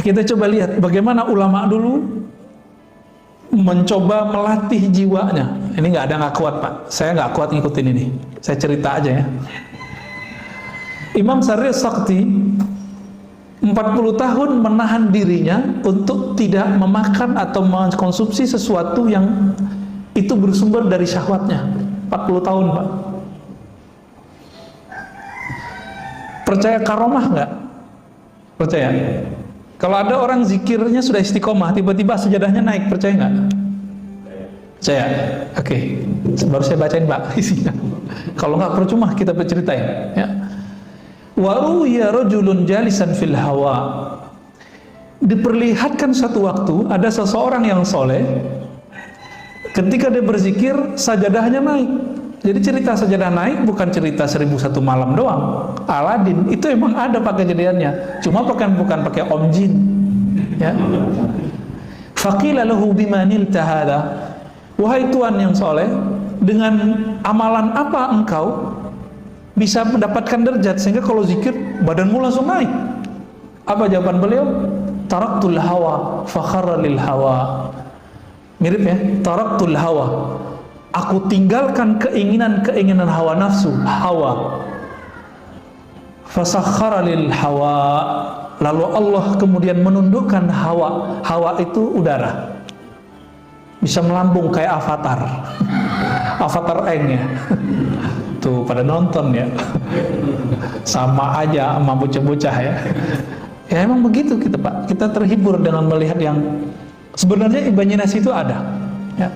Kita coba lihat bagaimana ulama dulu mencoba melatih jiwanya. Ini nggak kuat Pak, saya nggak kuat ngikutin ini. Saya cerita aja ya. Imam Syarif Sakti 40 tahun menahan dirinya untuk tidak memakan atau mengkonsumsi sesuatu yang itu bersumber dari syahwatnya. 40 tahun Pak. Percaya karomah nggak? Percaya? Kalau ada orang zikirnya sudah istiqomah, tiba-tiba sajadahnya naik, percaya nggak? Percaya? Oke. Baru saya bacain Pak isinya. Kalau nggak percuma kita berceritain ya. Wa ruya rajulun jalisan fil hawa. Diperlihatkan satu waktu ada seseorang yang soleh, ketika dia berzikir sajadahnya naik. Jadi cerita sajadah naik bukan cerita 1001 malam doang. Aladin itu emang ada pak kejadiannya, cuma bukan pakai om jin ya. Faqila lahu bimanil tahada, wahai tuan yang soleh, dengan amalan apa engkau bisa mendapatkan derajat sehingga kalau zikir badanmu langsung naik? Apa jawaban beliau? Taraktul hawa fakharra lil hawa. Mirip ya, taraktul hawa, aku tinggalkan keinginan hawa nafsu, hawa. Fasakhara lil hawa, lalu Allah kemudian menundukkan hawa. Hawa itu udara, bisa melambung kayak avatar. Avatar Eng ya. Tuh pada nonton ya. Sama aja sama bocah-bocah ya. Ya emang begitu kita Pak. Kita terhibur dengan melihat yang sebenarnya imajinasi itu ada ya.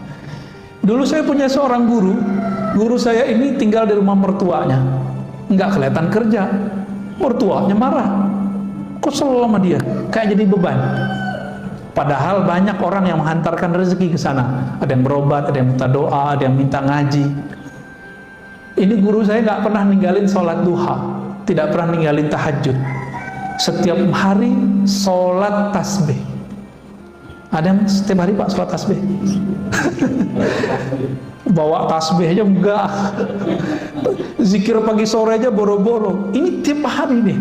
Dulu saya punya seorang guru saya ini tinggal di rumah mertuanya, nggak kelihatan kerja, mertuanya marah, kesel sama dia, kayak jadi beban. Padahal banyak orang yang menghantarkan rezeki ke sana, ada yang berobat, ada yang minta doa, ada yang minta ngaji. Ini guru saya nggak pernah ninggalin sholat duha, tidak pernah ninggalin tahajud, setiap hari sholat tasbih. Ada yang setiap hari Pak sholat tasbih? Bawa tasbih aja enggak. Zikir pagi sore aja boro-boro. Ini tiap hari nih.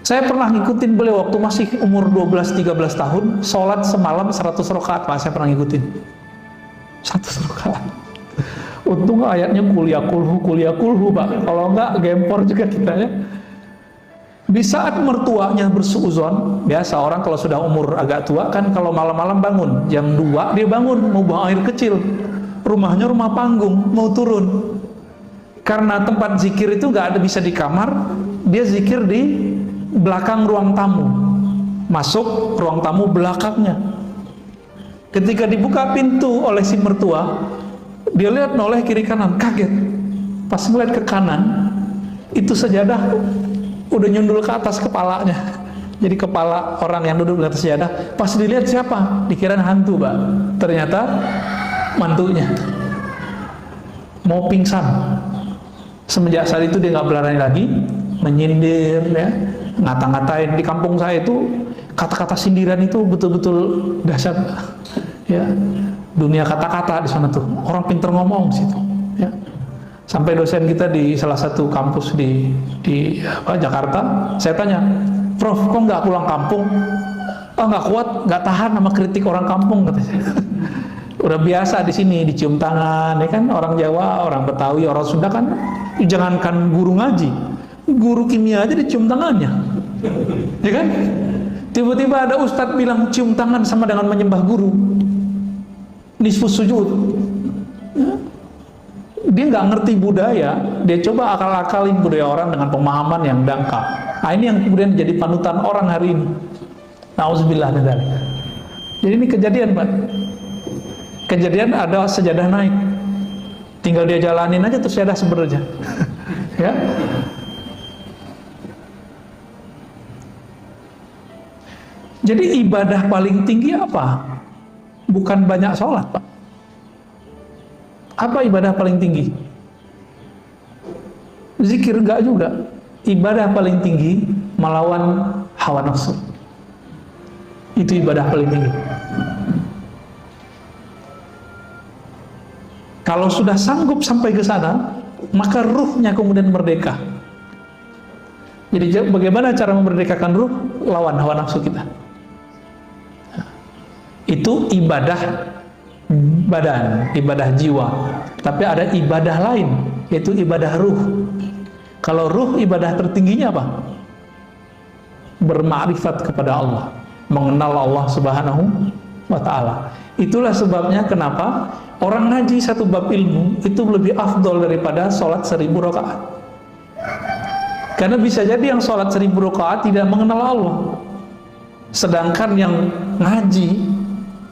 Saya pernah ngikutin beliau waktu masih umur 12-13 tahun, sholat semalam 100 rakaat Pak, saya pernah ngikutin 100 rakaat. Untung ayatnya kuliah kulhu Pak, kalau enggak gempor juga kita ya. Di saat mertuanya bersuuzon, biasa orang kalau sudah umur agak tua kan kalau malam-malam bangun, jam 2 dia bangun mau buang air kecil, rumahnya rumah panggung, mau turun. Karena tempat zikir itu nggak ada bisa di kamar, dia zikir di belakang ruang tamu, masuk ruang tamu belakangnya. Ketika dibuka pintu oleh si mertua, dia lihat noleh kiri kanan, kaget. Pas ngeliat ke kanan, itu sajadah udah nyundul ke atas kepalanya. Jadi kepala orang yang duduk di atas sajadah, pas dilihat siapa? Dikira hantu Pak. Ternyata mantunya. Mau pingsan. Semenjak saat itu dia nggak berani lagi menyindir ya, ngata-ngatain. Di kampung saya itu kata-kata sindiran itu betul-betul dahsyat ya. Dunia kata-kata di sana tuh. Orang pinter ngomong situ ya. Sampai dosen kita di salah satu kampus di Jakarta, saya tanya, Prof, kok nggak pulang kampung? Oh nggak kuat, nggak tahan sama kritik orang kampung katanya. Udah biasa di sini dicium tangan, ya kan orang Jawa, orang Betawi, orang Sunda kan, jangankan guru ngaji, guru kimia aja dicium tangannya, ya kan? Tiba-tiba ada ustadz bilang cium tangan sama dengan menyembah guru, nisfus sujud. Ya. Dia nggak ngerti budaya, dia coba akal-akalin budaya orang dengan pemahaman yang dangkal. Nah ini yang kemudian jadi panutan orang hari ini. Nauzubillah min dzalik. Jadi ini kejadian Pak. Kejadian ada sejadah naik, tinggal dia jalanin aja terus sejadah sebenarnya. Ya. Jadi ibadah paling tinggi apa? Bukan banyak sholat Pak. Apa ibadah paling tinggi? Zikir enggak juga. Ibadah paling tinggi melawan hawa nafsu. Itu ibadah paling tinggi. Kalau sudah sanggup sampai ke sana, maka ruhnya kemudian merdeka. Jadi bagaimana cara memerdekakan ruh? Lawan hawa nafsu kita. Itu ibadah badan, ibadah jiwa. Tapi ada ibadah lain, yaitu ibadah ruh. Kalau ruh, ibadah tertingginya apa? Bermakrifat kepada Allah, mengenal Allah Subhanahu wa ta'ala. Itulah sebabnya kenapa orang ngaji satu bab ilmu itu lebih afdol daripada sholat 1000 rakaat. Karena bisa jadi yang sholat 1000 rakaat tidak mengenal Allah, sedangkan yang ngaji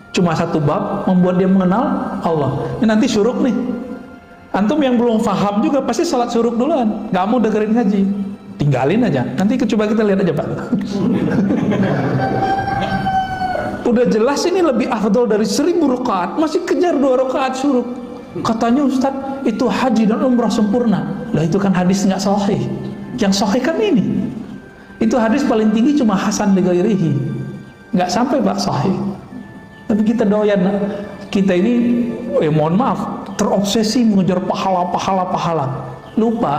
cuma satu bab membuat dia mengenal Allah. Ini nanti syuruk nih. Antum yang belum paham juga pasti sholat syuruk duluan, nggak mau dengerin ngaji, tinggalin aja. Nanti coba kita lihat aja Pak. Udah jelas ini lebih afdol dari 1000 rakaat, masih kejar 2 rakaat syuruk. Katanya Ustadz itu haji dan umrah sempurna. Lah itu kan hadis nggak sahih. Yang sahih kan ini. Itu hadis paling tinggi cuma hasan li ghairihi, nggak sampai Pak sahih. Tapi kita doyan, kita ini mohon maaf, terobsesi mengejar pahala. Lupa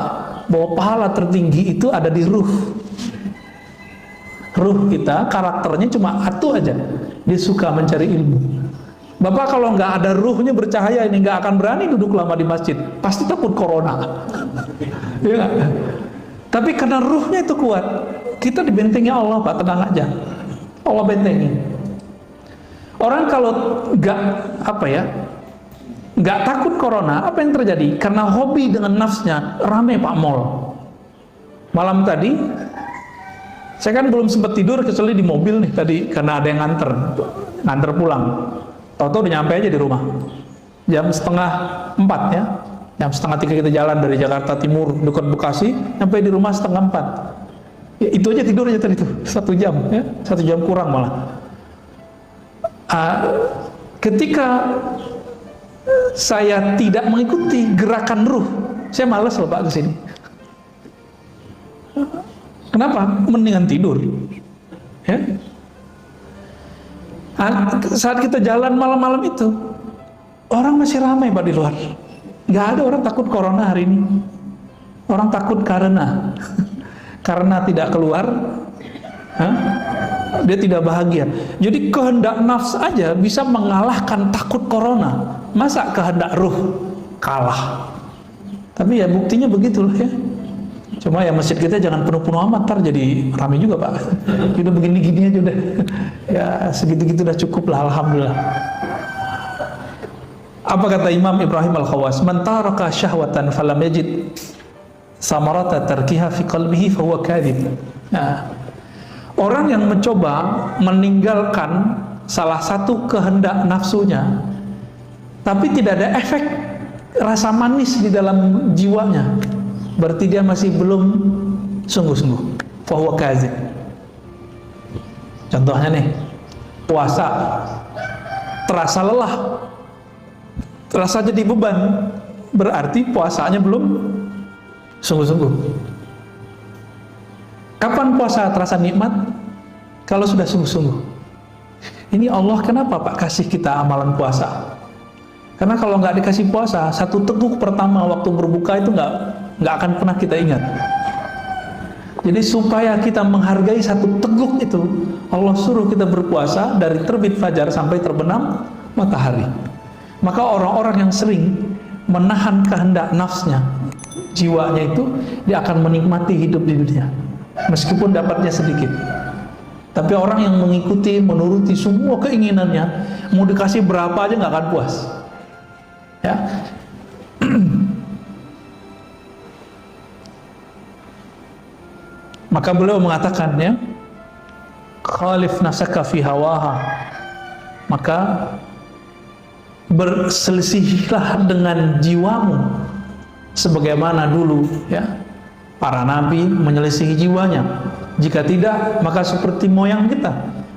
bahwa pahala tertinggi itu ada di ruh. Ruh kita, karakternya cuma satu aja, dia suka mencari ilmu. Bapak kalau nggak ada ruhnya bercahaya ini nggak akan berani duduk lama di masjid, pasti takut corona. Ya. Tapi karena ruhnya itu kuat, kita dibentengi Allah Pak, tenang aja, Allah bentengi. Orang kalau nggak takut corona, apa yang terjadi? Karena hobi dengan nafsnya, rame Pak mall. Malam tadi saya kan belum sempat tidur kecuali di mobil nih tadi, karena ada yang nganter pulang. Tahu-tahu udah nyampe aja di rumah jam 3:30 ya, jam 2:30 kita jalan dari Jakarta Timur dekat Bekasi, sampai di rumah 3:30. Ya, itu aja tidur aja tadi tuh 1 jam ya, 1 jam kurang malah. Ketika saya tidak mengikuti gerakan ruh, saya malas loh Pak kesini. Kenapa? Mendingan tidur ya. Saat kita jalan malam-malam itu, orang masih ramai Pak di luar. Gak ada orang takut corona hari ini. Orang takut karena tidak keluar, dia tidak bahagia. Jadi kehendak nafs aja bisa mengalahkan takut corona. Masa kehendak ruh kalah? Tapi ya buktinya begitulah ya. Cuma ya masjid kita jangan penuh-penuh amat, ntar jadi ramai juga Pak. Udah begini-gini aja udah. Ya segitu-gitu udah cukup lah, alhamdulillah. Apa kata Imam Ibrahim Al-Khawas? Man taraka syahwatan falam yajid samarata tarkiha fi qalbihi fahuwa kadhib. Nah, orang yang mencoba meninggalkan salah satu kehendak nafsunya, tapi tidak ada efek rasa manis di dalam jiwanya, berarti dia masih belum sungguh-sungguh. Fahuwa kadzib. Contohnya nih, puasa terasa lelah, terasa jadi beban, berarti puasanya belum sungguh-sungguh. Kapan puasa terasa nikmat? Kalau sudah sungguh-sungguh. Ini Allah kenapa Pak kasih kita amalan puasa? Karena kalau nggak dikasih puasa, satu teguk pertama waktu berbuka itu nggak akan pernah kita ingat. Jadi supaya kita menghargai satu teguk itu, Allah suruh kita berpuasa dari terbit fajar sampai terbenam matahari. Maka orang-orang yang sering menahan kehendak nafsnya, jiwanya itu, dia akan menikmati hidup di dunia meskipun dapatnya sedikit. Tapi orang yang mengikuti, menuruti semua keinginannya, mau dikasih berapa aja nggak akan puas ya. Maka beliau mengatakan ya, khalif nafsaka fi hawaha, maka berselisihlah dengan jiwamu sebagaimana dulu ya para nabi menyelisihi jiwanya. Jika tidak, maka seperti moyang kita,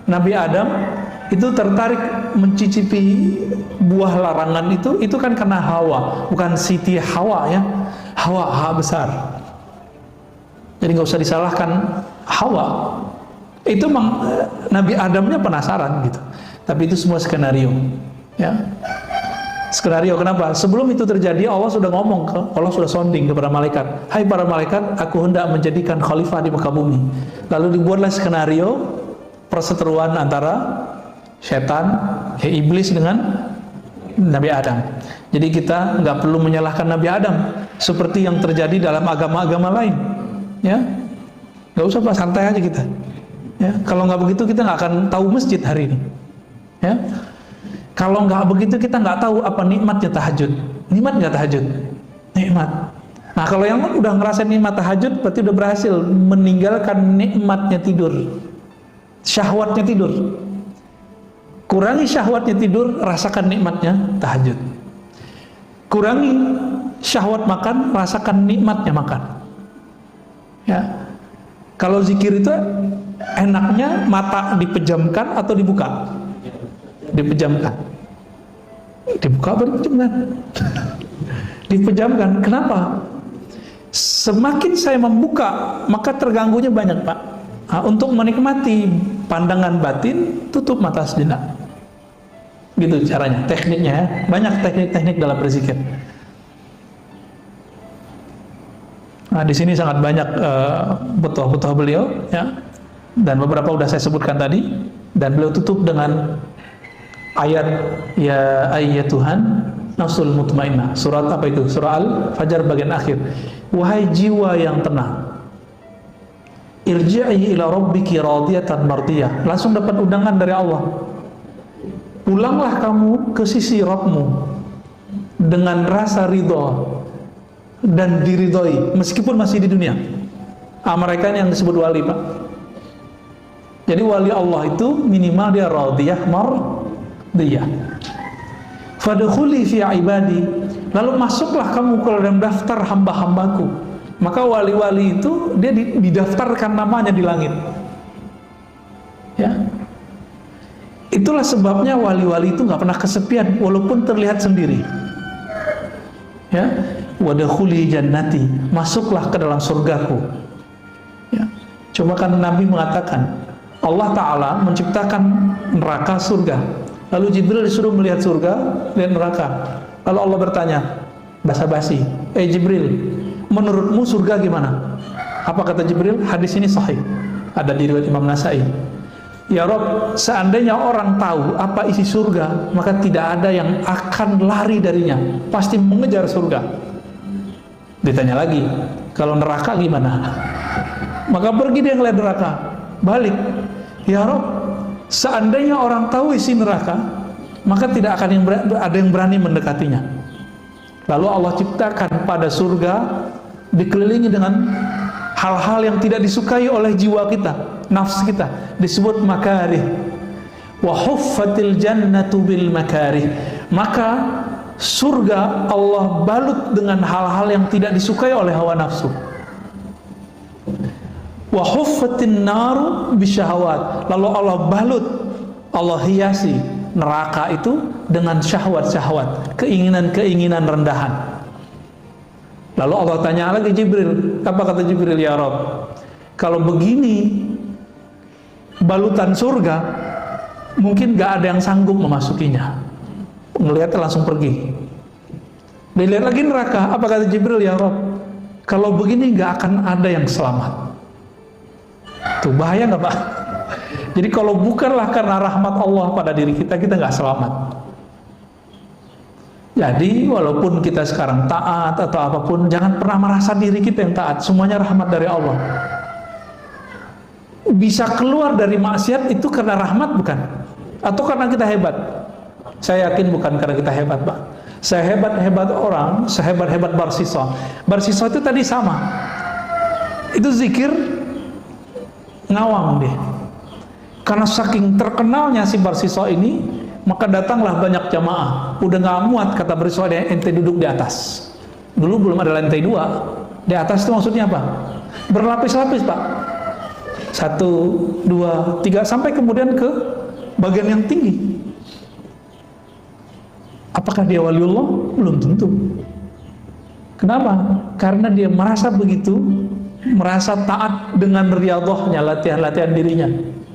Nabi Adam itu tertarik mencicipi buah larangan itu kan karena Hawa, bukan Siti Hawa ya, Hawa besar. Jadi nggak usah disalahkan Hawa. Itu Nabi Adamnya penasaran gitu. Tapi itu semua skenario ya. Skenario kenapa? Sebelum itu terjadi, Allah sudah ngomong, Allah sudah sounding kepada malaikat. Hai para malaikat, aku hendak menjadikan khalifah di muka bumi. Lalu dibuatlah skenario perseteruan antara setan, iblis dengan Nabi Adam. Jadi kita nggak perlu menyalahkan Nabi Adam seperti yang terjadi dalam agama-agama lain. Ya, nggak usah Pak, santai aja kita. Ya, kalau nggak begitu kita nggak akan tahu masjid hari ini. Ya. Kalau nggak begitu kita nggak tahu apa nikmatnya tahajud. Nikmat nggak tahajud? Nikmat. Nah kalau yang udah ngerasain nikmat tahajud berarti udah berhasil meninggalkan nikmatnya tidur, syahwatnya tidur. Kurangi syahwatnya tidur, rasakan nikmatnya tahajud. Kurangi syahwat makan, rasakan nikmatnya makan. Ya. Kalau zikir itu enaknya mata dipejamkan atau dibuka? Dipejamkan. Dibuka atau dipejamkan? Dipejamkan. Kenapa? Semakin saya membuka, maka terganggunya banyak, Pak. Nah, untuk menikmati pandangan batin, tutup mata sejenak. Gitu caranya, tekniknya ya. Banyak teknik-teknik dalam berzikir. Nah, di sini sangat banyak butuh-butuh beliau, ya. Dan beberapa sudah saya sebutkan tadi. Dan beliau tutup dengan ayat ya Tuhan nafsul mutmainnah. Surat apa itu? Surah Al-Fajr bagian akhir. Wahai jiwa yang tenang, irji'i ila rabbiki radiyatan mardiyah. Langsung dapat undangan dari Allah. Pulanglah kamu ke sisi Rabbmu dengan rasa ridha dan diridhoi meskipun masih di dunia. Mereka ini yang disebut wali, Pak. Jadi wali Allah itu minimal dia radiyah mardiyah. Fadkhuli fi ibadi, lalu masuklah kamu ke dalam daftar hamba-hambaku. Maka wali-wali itu dia didaftarkan namanya di langit. Ya. Itulah sebabnya wali-wali itu nggak pernah kesepian walaupun terlihat sendiri. Ya. Wadkhuli jannati, masuklah ke dalam surgaku. Ya. Coba kan Nabi mengatakan Allah Ta'ala menciptakan neraka surga. Lalu Jibril disuruh melihat surga, lihat neraka. Lalu Allah bertanya, basa-basi, Jibril, menurutmu surga gimana? Apa kata Jibril? Hadis ini sahih, ada di riwayat Imam Nasai. Ya Rob, seandainya orang tahu apa isi surga, maka tidak ada yang akan lari darinya, pasti mengejar surga. Ditanya lagi, kalau neraka gimana? Maka pergi dia ngeliat neraka, balik. Ya Rob, seandainya orang tahu isi neraka, maka tidak akan ada yang berani mendekatinya. Lalu Allah ciptakan pada surga dikelilingi dengan hal-hal yang tidak disukai oleh jiwa kita, nafsu kita, disebut makarih. Wa huffatil jannatu bil makarih. Maka surga Allah balut dengan hal-hal yang tidak disukai oleh hawa nafsu. Wa huffatin naru bisyahawat. Lalu Allah balut, Allah hiasi neraka itu dengan syahwat-syahwat, keinginan-keinginan rendahan. Lalu Allah tanya lagi Jibril, apa kata Jibril? Ya Rabb, kalau begini balutan surga, mungkin gak ada yang sanggup memasukinya. Ngelihatnya langsung pergi. Dilihat lagi neraka, apa kata Jibril? Ya Rabb, kalau begini gak akan ada yang selamat. Tuh bahaya gak, Pak? Jadi kalau bukanlah karena rahmat Allah pada diri kita, kita gak selamat. Jadi walaupun kita sekarang taat atau apapun, jangan pernah merasa diri kita yang taat. Semuanya rahmat dari Allah. Bisa keluar dari maksiat itu karena rahmat bukan? Atau karena kita hebat? Saya yakin bukan karena kita hebat, Pak. Sehebat-hebat orang, sehebat-hebat Barsisa. Barsisa itu tadi sama. Itu zikir ngawang deh. Karena saking terkenalnya si Barsisa ini, maka datanglah banyak jamaah. Udah nggak muat, kata Barsisa, ente duduk di atas. Dulu belum ada lantai 2. Di atas itu maksudnya apa? Berlapis-lapis, Pak. 1, 2, 3, sampai kemudian ke bagian yang tinggi. Apakah dia waliullah? Belum tentu. Kenapa? Karena dia merasa begitu, merasa taat dengan riyadhahnya, latihan-latihan dirinya,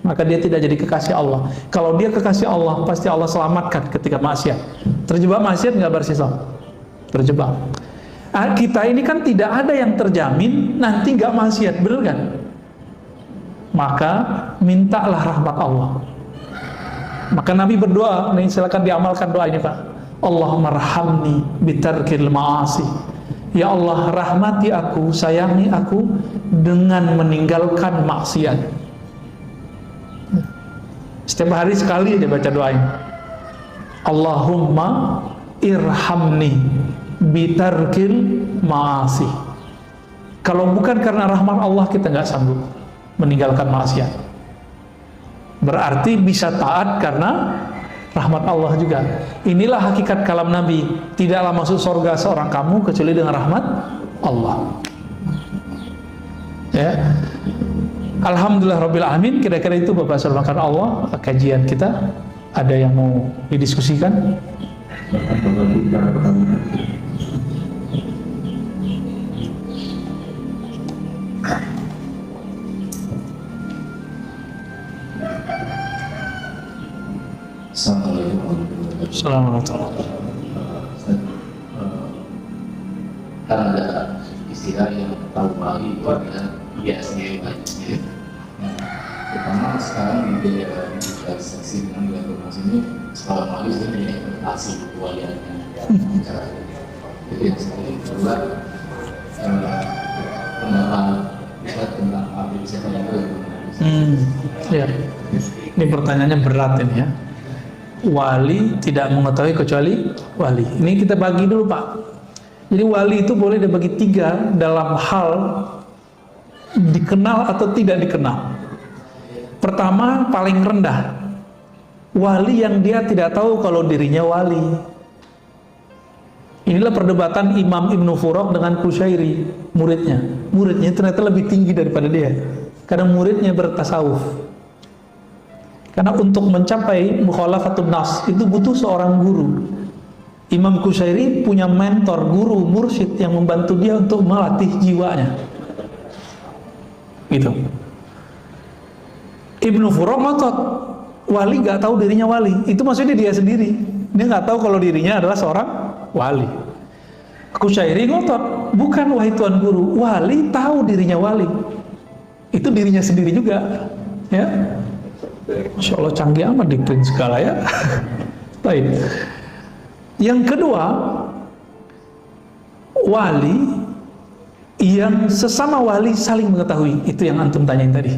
maka dia tidak jadi kekasih Allah. Kalau dia kekasih Allah, pasti Allah selamatkan ketika maksiat. Terjebak maksiat nggak bersisa? Terjebak. Kita ini kan tidak ada yang terjamin nanti nggak maksiat, bener kan? Maka mintalah rahmat Allah. Maka Nabi berdoa, nih silakan diamalkan doa ini Pak. Allahumma rahamni bitarkil ma'asi. Ya Allah, rahmati aku, sayangi aku dengan meninggalkan maksiat. Setiap hari sekali dia baca doa ini. Allahumma irhamni bitarkil ma'asi. Kalau bukan karena rahmat Allah, kita nggak sanggup meninggalkan maksiat. Berarti bisa taat karena rahmat Allah juga. Inilah hakikat kalam Nabi. Tidaklah masuk surga seorang kamu kecuali dengan rahmat Allah. Ya. Alhamdulillah Rabbil Alamin. Kira-kira itu Bapak Saudara Allah kajian kita. Ada yang mau didiskusikan? Assalamualaikum. Kan ada istilah yang tahu bagi itu adalah biasanya wajibnya. Pertama sekarang di daerah digitalisasi dengan informasi ini sekolah bagi itu menjadi interpretasi kewaliannya. Jadi yang sekali kedua pendapat kita tentang apa bisa itu. Ya. Ini pertanyaannya berat ini ya. Wali tidak mengetahui kecuali wali. Ini kita bagi dulu Pak. Jadi wali itu boleh dibagi tiga dalam hal dikenal atau tidak dikenal. Pertama, paling rendah, wali yang dia tidak tahu kalau dirinya wali. Inilah perdebatan Imam Ibnu Furaq dengan Qushairi, muridnya. Muridnya ternyata lebih tinggi daripada dia, karena muridnya bertasawuf. Karena untuk mencapai mukhalafatun nas itu butuh seorang guru. Imam Qushairi punya mentor, guru, mursyid yang membantu dia untuk melatih jiwanya. Gitu. Ibnu Furaq ngotot, wali nggak tahu dirinya wali. Itu maksudnya dia sendiri. Dia nggak tahu kalau dirinya adalah seorang wali. Qushairi ngotot, bukan wahai tuan guru, wali tahu dirinya wali. Itu dirinya sendiri juga. Ya. Masya Allah canggih amat di print segala ya. Baik. Yang kedua, wali yang sesama wali saling mengetahui. Itu yang antum tanyain tadi.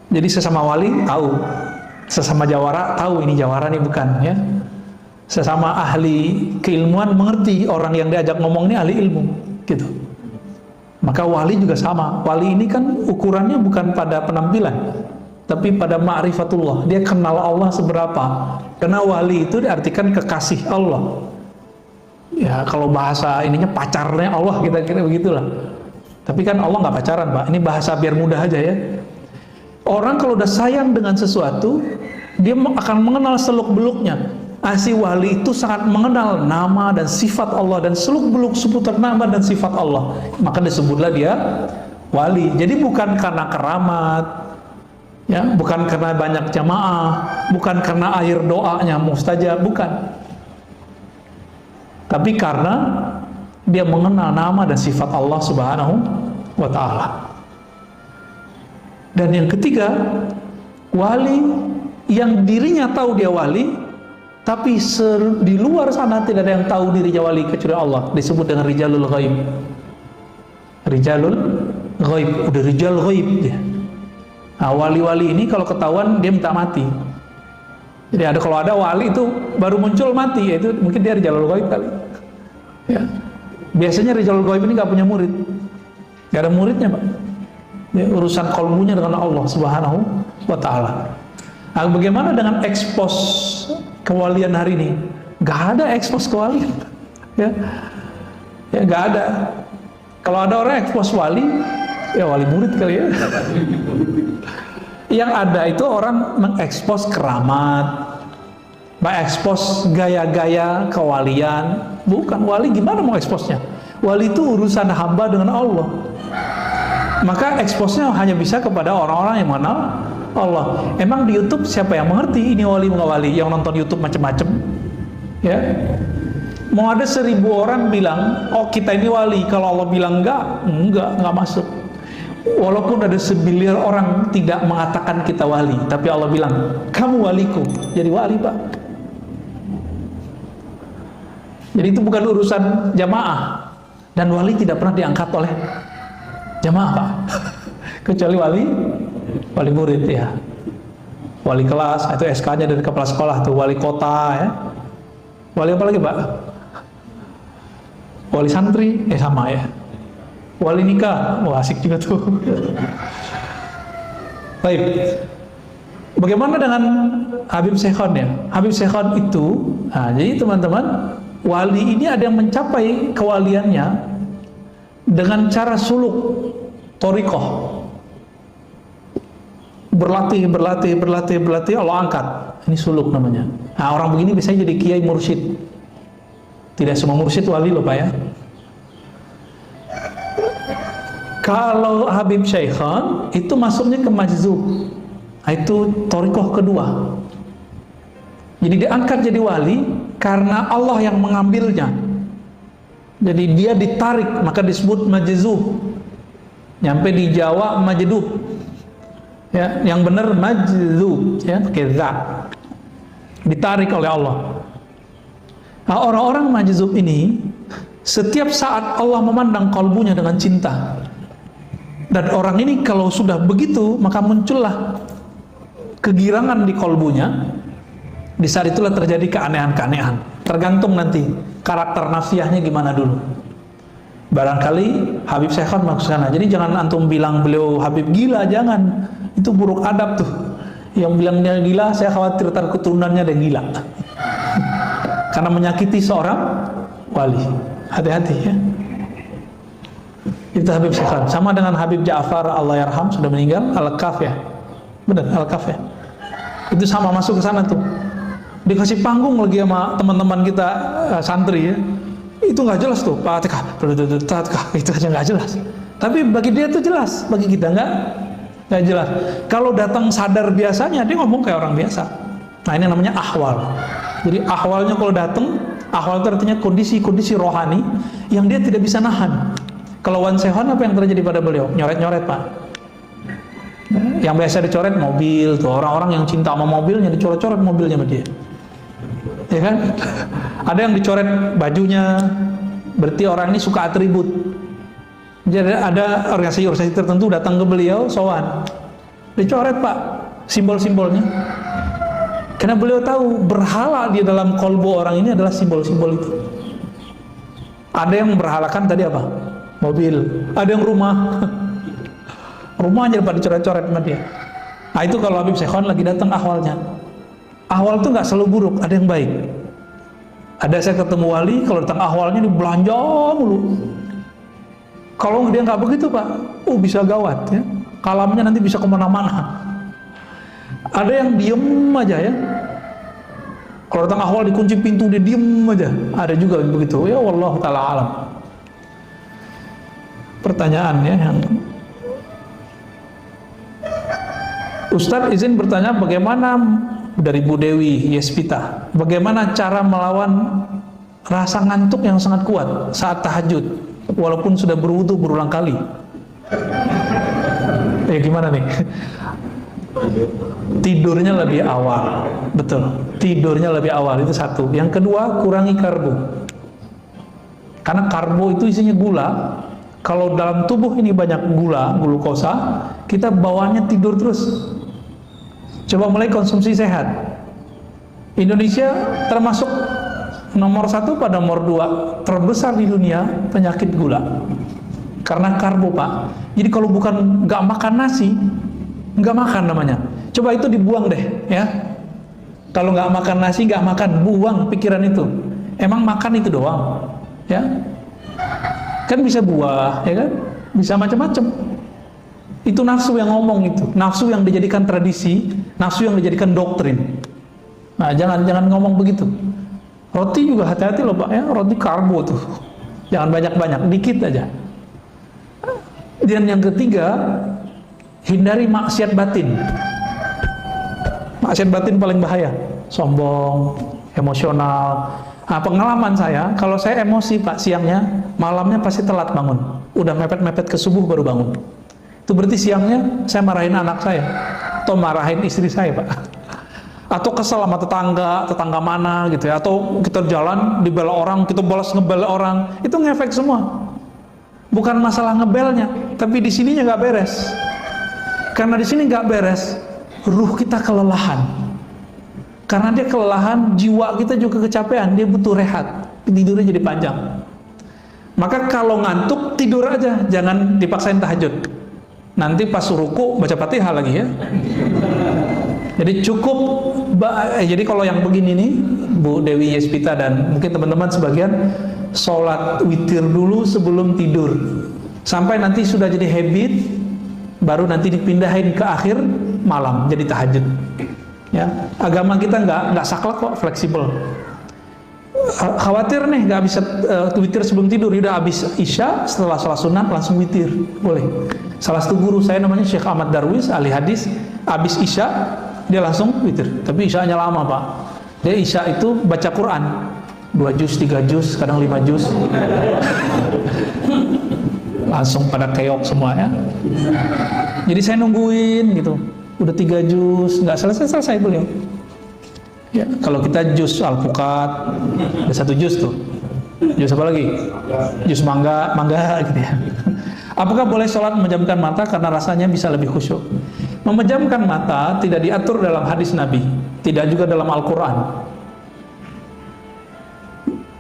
Jadi sesama wali tahu, sesama jawara tahu ini jawara nih bukan ya. Sesama ahli keilmuan mengerti orang yang diajak ngomong ini ahli ilmu gitu. Maka wali juga sama. Wali ini kan ukurannya bukan pada penampilan, tapi pada ma'rifatullah. Dia kenal Allah seberapa. Karena wali itu diartikan kekasih Allah. Ya kalau bahasa ininya pacarnya Allah, kita kira begitulah. Tapi kan Allah nggak pacaran Pak. Ini bahasa biar mudah aja ya. Orang kalau udah sayang dengan sesuatu, dia akan mengenal seluk-beluknya. Si wali itu sangat mengenal nama dan sifat Allah dan seluk-beluk seputar nama dan sifat Allah. Maka disebutlah dia wali. Jadi bukan karena keramat, ya, bukan karena banyak jamaah, bukan karena air doanya mustajab, bukan. Tapi karena dia mengenal nama dan sifat Allah Subhanahu wa ta'ala. Dan yang ketiga, wali yang dirinya tahu dia wali, tapi di luar sana tidak ada yang tahu dirinya wali kecuali Allah. Disebut dengan rijalul ghaib. Rijalul ghaib, udah rijal ghaib dia. Nah, wali-wali ini kalau ketahuan dia minta mati. Jadi kalau ada wali itu baru muncul mati, yaitu mungkin dia rijalul ghaib kali. Ya. Biasanya rijalul ghaib ini nggak punya murid, nggak ada muridnya Pak. Ya, urusan kolbunya dengan Allah Subhanahu wa ta'ala. Nah, bagaimana dengan ekspos kewalian hari ini? Gak ada ekspos kewalian, ya, ya gak ada. Kalau ada orang ekspos wali, ya wali murid kali ya. Yang ada itu orang mengekspos keramat, mengekspos gaya-gaya kewalian. Bukan, wali gimana mau eksposnya? Wali itu urusan hamba dengan Allah. Maka eksposnya hanya bisa kepada orang-orang yang mengenal Allah. Emang di YouTube siapa yang mengerti ini wali nggak wali? Yang nonton YouTube macam-macam, ya. Mau ada 1000 orang bilang, oh kita ini wali. Kalau Allah bilang enggak masuk. Walaupun ada 1 miliar orang tidak mengatakan kita wali, tapi Allah bilang, kamu waliku. Jadi wali, Pak. Jadi itu bukan urusan jamaah. Dan wali tidak pernah diangkat oleh jamaah, Pak. Kecuali wali murid, ya. Wali kelas, itu SK-nya dari kepala sekolah tuh, wali kota, ya. Wali apa lagi, Pak? Wali santri, sama ya. Wali nikah, wah asik juga tuh. Baik. Bagaimana dengan Habib Syekhon, ya? Habib Syekhon itu, jadi teman-teman, wali ini ada yang mencapai kewaliannya dengan cara suluk thariqah. Berlatih, Allah angkat. Ini suluk namanya. Nah, orang begini bisa jadi kiai mursyid. Tidak semua mursyid wali loh, Pak, ya. Kalau Habib Syekhon itu masuknya ke majzub. Nah, itu thariqah kedua. Jadi diangkat jadi wali karena Allah yang mengambilnya. Jadi dia ditarik, maka disebut majzub. Nyampe di Jawa majdub. Ya, yang benar majzub, ya, pakai za. Ditarik oleh Allah. Nah, orang-orang majzub ini setiap saat Allah memandang kalbunya dengan cinta. Dan orang ini kalau sudah begitu, maka muncullah kegirangan di kalbunya. Di saat itulah terjadi keanehan-keanehan. Tergantung nanti karakter nafsiyahnya gimana dulu. Barangkali Habib Syekhon maksud sana. Jadi jangan antum bilang beliau Habib gila, jangan. Itu buruk adab tuh. Yang bilang dia gila, saya khawatir ntar keturunannya ada yang gila. Karena menyakiti seorang wali. Hati-hati, ya. Itu Habib Syekhon. Sama dengan Habib Ja'far Allahyarham, sudah meninggal, Al-Kaf, ya. Benar, Al-Kaf, ya. Itu sama, masuk ke sana tuh. Dikasih panggung lagi sama teman-teman kita santri, ya. Itu nggak jelas tuh, Fatihah, itu aja nggak jelas. Tapi bagi dia itu jelas, bagi kita nggak jelas. Kalau datang sadar biasanya, dia ngomong kayak orang biasa. Nah, ini namanya ahwal. Jadi ahwalnya kalau datang, ahwal itu artinya kondisi-kondisi rohani yang dia tidak bisa nahan. Kalau Wan Sehon apa yang terjadi pada beliau? Nyoret-nyoret, Pak. Yang biasa dicoret mobil tuh, orang-orang yang cinta sama mobilnya dicoret-coret mobilnya sama dia. Ya kan? Ada yang dicoret bajunya, berarti orang ini suka atribut. Jadi ada organisasi tertentu datang ke beliau, sowan, dicoret, Pak, simbol-simbolnya. Karena beliau tahu berhala di dalam kolbu orang ini adalah simbol-simbol itu. Ada yang berhalakan tadi apa? Mobil. Ada yang rumah. Rumahnya dapat dicoret-coret sama dia. Nah, itu kalau Habib Syekhon lagi datang ahwalnya. Ahwal itu nggak selalu buruk, ada yang baik. Ada saya ketemu wali, kalau datang ahwalnya dibelanja mulu. Kalau dia nggak begitu, Pak, bisa gawat, ya. Kalamnya nanti bisa kemana-mana. Ada yang diem aja, ya. Kalau datang ahwal dikunci pintu, dia diem aja. Ada juga begitu. Ya, wallahu ta'ala alam. Pertanyaannya yang Ustadz izin bertanya, bagaimana dari Bu Dewi Yespita, bagaimana cara melawan rasa ngantuk yang sangat kuat saat tahajud walaupun sudah berwudu berulang kali? Gimana nih? Tidurnya lebih awal. Betul, tidurnya lebih awal, itu satu. Yang kedua, kurangi karbo. Karena karbo itu isinya gula. Kalau dalam tubuh ini banyak gula, glukosa, kita bawaannya tidur terus. Coba mulai konsumsi sehat. Indonesia termasuk nomor 1 pada nomor 2 terbesar di dunia penyakit gula. Karena karbo, Pak. Jadi kalau bukan nggak makan nasi, nggak makan namanya. Coba itu dibuang deh, ya. Kalau nggak makan nasi, nggak makan, buang pikiran itu. Emang makan itu doang, ya. Kan bisa buah, ya kan? Bisa macam-macam. Itu nafsu yang ngomong itu, nafsu yang dijadikan tradisi, nafsu yang dijadikan doktrin. Nah, jangan ngomong begitu. Roti juga hati-hati loh, Pak, ya. Roti karbo tuh. Jangan banyak-banyak, dikit aja. Dan yang ketiga, hindari maksiat batin. Maksiat batin paling bahaya, sombong, emosional. Nah, pengalaman saya, kalau saya emosi Pak siangnya, malamnya pasti telat bangun. Udah mepet-mepet ke subuh baru bangun. Itu berarti siangnya saya marahin anak saya, atau marahin istri saya Pak. Atau kesel sama tetangga mana gitu ya. Atau kita jalan, dibela orang, kita balas ngebela orang. Itu ngefek semua. Bukan masalah ngebelnya, tapi di sininya nggak beres. Karena di sini nggak beres, ruh kita kelelahan. Karena dia kelelahan, jiwa kita juga kecapean, dia butuh rehat, tidurnya jadi panjang. Maka kalau ngantuk, tidur aja, jangan dipaksain tahajud. Nanti pas ruku baca Fatihah lagi ya. Jadi cukup, jadi kalau yang begini nih, Bu Dewi Yespita dan mungkin teman-teman sebagian, sholat witir dulu sebelum tidur. Sampai nanti sudah jadi habit, baru nanti dipindahin ke akhir malam, jadi tahajud. Ya, agama kita nggak saklek kok, fleksibel. Khawatir nih nggak bisa witir sebelum tidur, udah habis isya setelah sholat sunat langsung witir, boleh. Salah satu guru saya namanya Syekh Ahmad Darwis, ahli hadis, habis isya dia langsung witir. Tapi isyanya lama Pak. Dia isya itu baca Quran 2 juz, 3 juz, kadang 5 juz. Langsung pada keok semuanya. Jadi saya nungguin gitu. Udah 3 juz, nggak selesai beliau. Ya, kalau kita juz alpukat, ada 1 juz tuh. Juz apa lagi? Juz mangga gitu ya. Apakah boleh sholat memejamkan mata karena rasanya bisa lebih khusyuk? Memejamkan mata tidak diatur dalam hadis Nabi, tidak juga dalam Al-Quran.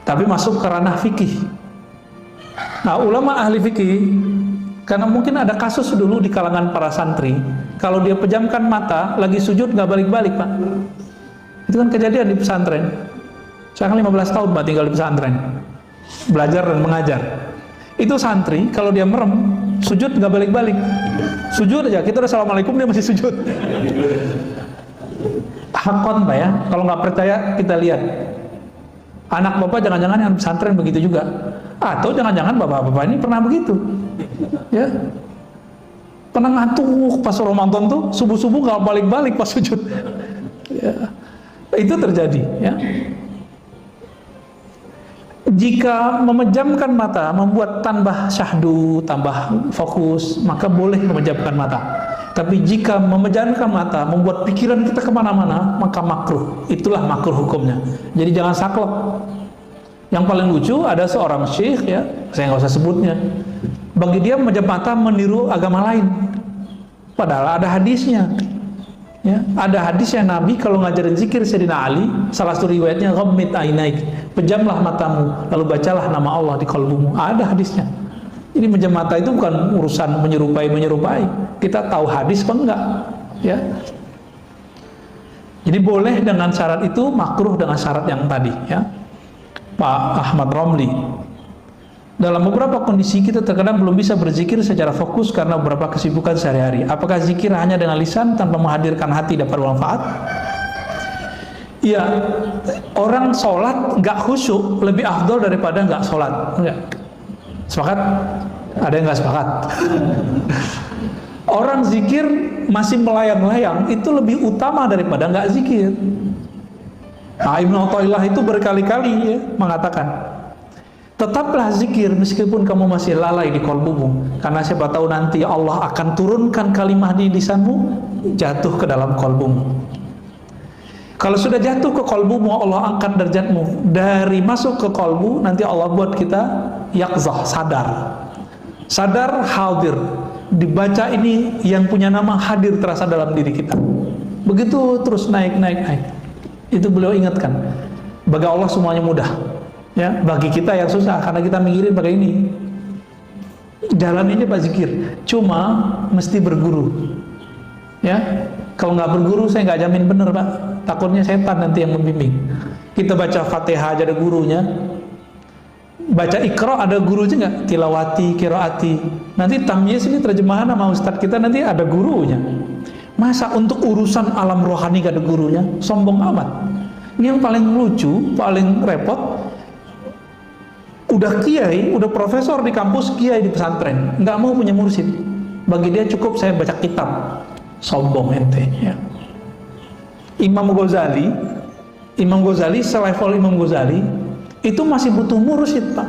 Tapi masuk ke ranah fikih. Nah, ulama ahli fikih, karena mungkin ada kasus dulu di kalangan para santri, kalau dia pejamkan mata, lagi sujud nggak balik-balik Pak. Itu kan kejadian di pesantren. Saya kan 15 tahun Pak tinggal di pesantren, belajar dan mengajar. Itu santri, kalau dia merem, sujud nggak balik-balik. Sujud aja, kita udah assalamualaikum, dia masih sujud. Hakon Pak ya, kalau nggak percaya kita lihat. Anak bapak jangan-jangan yang pesantren begitu juga. Atau jangan-jangan bapak-bapak ini pernah begitu. Ya, pernah ngantuk pas Ramadan tuh subuh-subuh nggak balik-balik pas sujud. Ya, itu terjadi. Ya. Jika memejamkan mata membuat tambah syahdu, tambah fokus, maka boleh memejamkan mata. Tapi jika memejamkan mata membuat pikiran kita kemana-mana, maka makruh. Itulah makruh hukumnya. Jadi jangan saklek. Yang paling lucu ada seorang syekh ya, saya nggak usah sebutnya. Bagi dia memejam mata meniru agama lain. Padahal ada hadisnya. Ya, ada hadisnya Nabi kalau ngajarin zikir Sayyidina Ali, salah satu riwayatnya ghammid ainaik, pejamlah matamu lalu bacalah nama Allah di kalbumu. Ada hadisnya. Ini pejam mata itu bukan urusan menyerupai. Kita tahu hadis apa enggak? Ya. Jadi boleh dengan syarat itu, makruh dengan syarat yang tadi ya. Pak Ahmad Romli, dalam beberapa kondisi kita terkadang belum bisa berzikir secara fokus karena beberapa kesibukan sehari-hari. Apakah zikir hanya dengan lisan tanpa menghadirkan hati dapat bermanfaat? Ya, orang sholat nggak khusyuk lebih afdol daripada nggak sholat. Enggak. Sepakat? Ada yang nggak sepakat? Orang zikir masih melayang-layang itu lebih utama daripada nggak zikir. Nah, Ibnu Athaillah itu berkali-kali ya, mengatakan, tetaplah zikir meskipun kamu masih lalai di qalbumu, karena siapa tahu nanti Allah akan turunkan kalimah di lisanmu jatuh ke dalam qalbumu. Kalau sudah jatuh ke qalbumu, Allah angkat derajatmu dari masuk ke qalbu, nanti Allah buat kita yaqzah, sadar hadir. Dibaca ini yang punya nama hadir terasa dalam diri kita. Begitu terus naik. Itu beliau ingatkan. Bagi Allah semuanya mudah. Ya, bagi kita yang susah karena kita mikirin pakai ini. Jalan ini Pak zikir, cuma mesti berguru. Ya, kalau nggak berguru saya nggak jamin bener Pak. Takutnya setan nanti yang membimbing. Kita baca Fatihah aja ada gurunya. Baca Iqra ada gurunya nggak? Tilawati, qiraati. Nanti tamyiz ini terjemahan sama ustadz kita nanti ada gurunya. Masa untuk urusan alam rohani gak ada gurunya? Sombong amat. Ini yang paling lucu, paling repot. Udah kiai, udah profesor di kampus, kiai di pesantren, nggak mau punya mursyid. Bagi dia cukup saya baca kitab. Sombong ente ya. Imam Ghazali selevel Imam Ghazali itu masih butuh mursyid, Pak.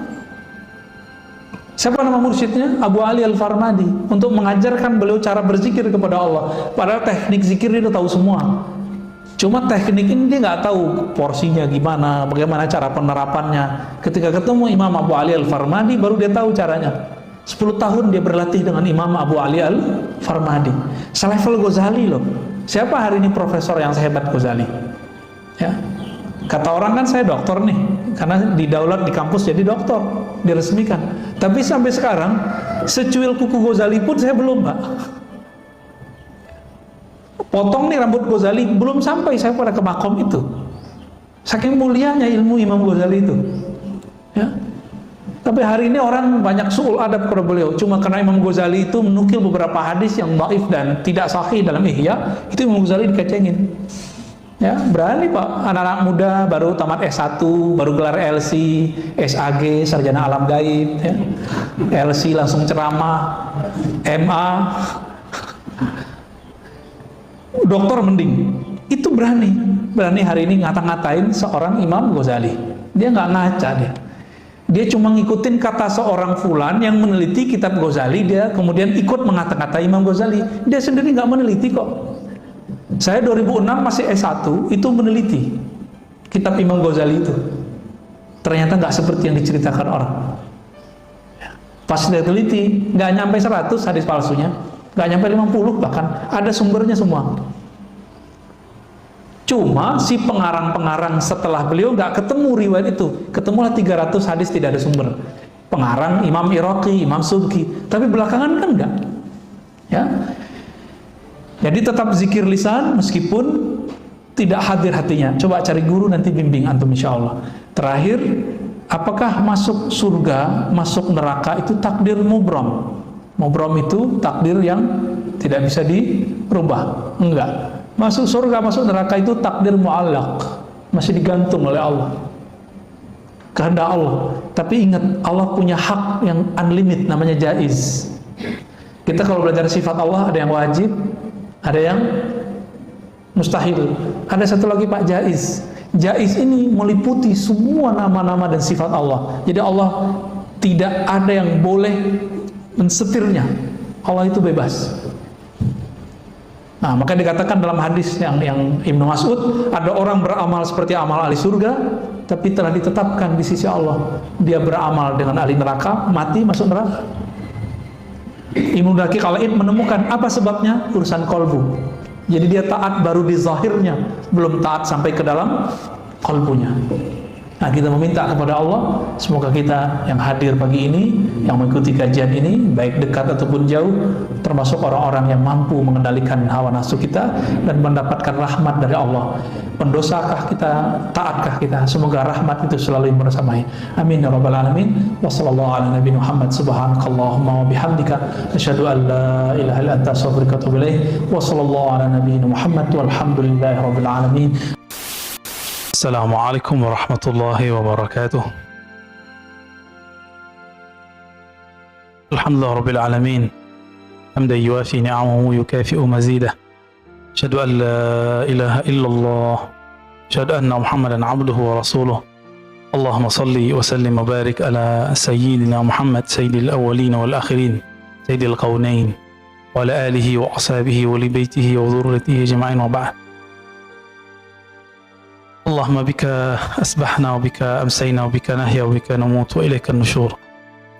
Siapa nama mursyidnya? Abu Ali Al-Farmadi, untuk mengajarkan beliau cara berzikir kepada Allah. Padahal teknik zikir dia udah tahu semua. Cuma teknik ini dia nggak tahu porsinya gimana, bagaimana cara penerapannya. Ketika ketemu Imam Abu Ali Al-Farmadi, baru dia tahu caranya. 10 tahun dia berlatih dengan Imam Abu Ali Al-Farmadi. Selevel Ghazali loh. Siapa hari ini profesor yang sehebat Ghazali? Ya. Kata orang kan saya dokter nih, karena didaulat di kampus jadi dokter, diresmikan. Tapi sampai sekarang, secuil kuku Ghazali pun saya belum, Pak. Potong nih rambut Ghazali, belum sampai saya pada ke makom itu. Saking mulianya ilmu Imam Ghazali itu. Ya. Tapi hari ini orang banyak su'ul adab kepada beliau. Cuma karena Imam Ghazali itu menukil beberapa hadis yang dhaif dan tidak sahih dalam Ihya, itu Imam Ghazali dikecengin. Ya, berani Pak, anak-anak muda baru tamat S1, baru gelar LC, SAG, sarjana alam gaib, ya. LC langsung ceramah, MA, doktor mending. Itu berani hari ini ngata-ngatain seorang Imam Ghazali. Dia nggak ngaca dia. Dia cuma ngikutin kata seorang fulan yang meneliti kitab Ghazali, dia kemudian ikut mengata-ngatai Imam Ghazali. Dia sendiri nggak meneliti kok. Saya 2006 masih S1 itu meneliti kitab Imam Ghazali itu. Ternyata nggak seperti yang diceritakan orang. Pas saya teliti, nggak nyampe 100 hadis palsunya, nggak nyampe 50 bahkan, ada sumbernya semua. Cuma si pengarang-pengarang setelah beliau nggak ketemu riwayat itu, ketemulah 300 hadis tidak ada sumber. Pengarang Imam Iraqi, Imam Subki, tapi belakangan kan enggak. Ya. Jadi tetap zikir lisan meskipun tidak hadir hatinya. Coba cari guru nanti bimbing antum insyaallah. Terakhir, apakah masuk surga, masuk neraka itu takdir mubram? Mubram itu takdir yang tidak bisa dirubah. Enggak. Masuk surga, masuk neraka itu takdir mu'allaq, masih digantung oleh Allah, kehendak Allah. Tapi ingat, Allah punya hak yang unlimited, namanya jaiz. Kita kalau belajar sifat Allah, ada yang wajib, ada yang mustahil, ada satu lagi Pak, jaiz. Jaiz ini meliputi semua nama-nama dan sifat Allah. Jadi Allah tidak ada yang boleh mensetirnya. Allah itu bebas. Nah, maka dikatakan dalam hadis yang Ibnu Mas'ud, ada orang beramal seperti amal ahli surga, tapi telah ditetapkan di sisi Allah dia beramal dengan ahli neraka, mati masuk neraka. Ibnu Daqiq al-Id menemukan apa sebabnya? Urusan kolbu. Jadi dia taat baru di zahirnya, belum taat sampai ke dalam kolbunya. Nah, kita meminta kepada Allah, semoga kita yang hadir pagi ini, yang mengikuti kajian ini, baik dekat ataupun jauh, termasuk orang-orang yang mampu mengendalikan hawa nafsu kita dan mendapatkan rahmat dari Allah. Pendosakah kita, taatkah kita? Semoga rahmat itu selalu bersamai. Amin ya rabbal alamin. Wassallallahu ala nabi Muhammad, subhanakallahumma wa bihamdika, asyhadu an la ilaha illa anta, astaghfiruka wa atubu ilaik. Wassallallahu ala nabi Muhammad walhamdulillahi rabbil alamin. Assalamualaikum warahmatullahi wabarakatuh. Alhamdulillah rabbil alamin. Hamdan yuwafi ni'amahu yukafi'u mazidah. Asyhadu an la ilaha illallah. Asyhadu anna Muhammadan abduhu wa rasuluh. Allahumma salli wa sallim wa barik ala sayyidina Muhammad sayyidil awwalin wal akhirin, sayyidil qawnain, wa ala alihi wa ashabihi wa li baitihi wa dhurriyyatihi ajma'in, wa ba'd. اللهم بك أسبحنا وبك أمسينا وبك نحيا وبك نموت وإليك النشور.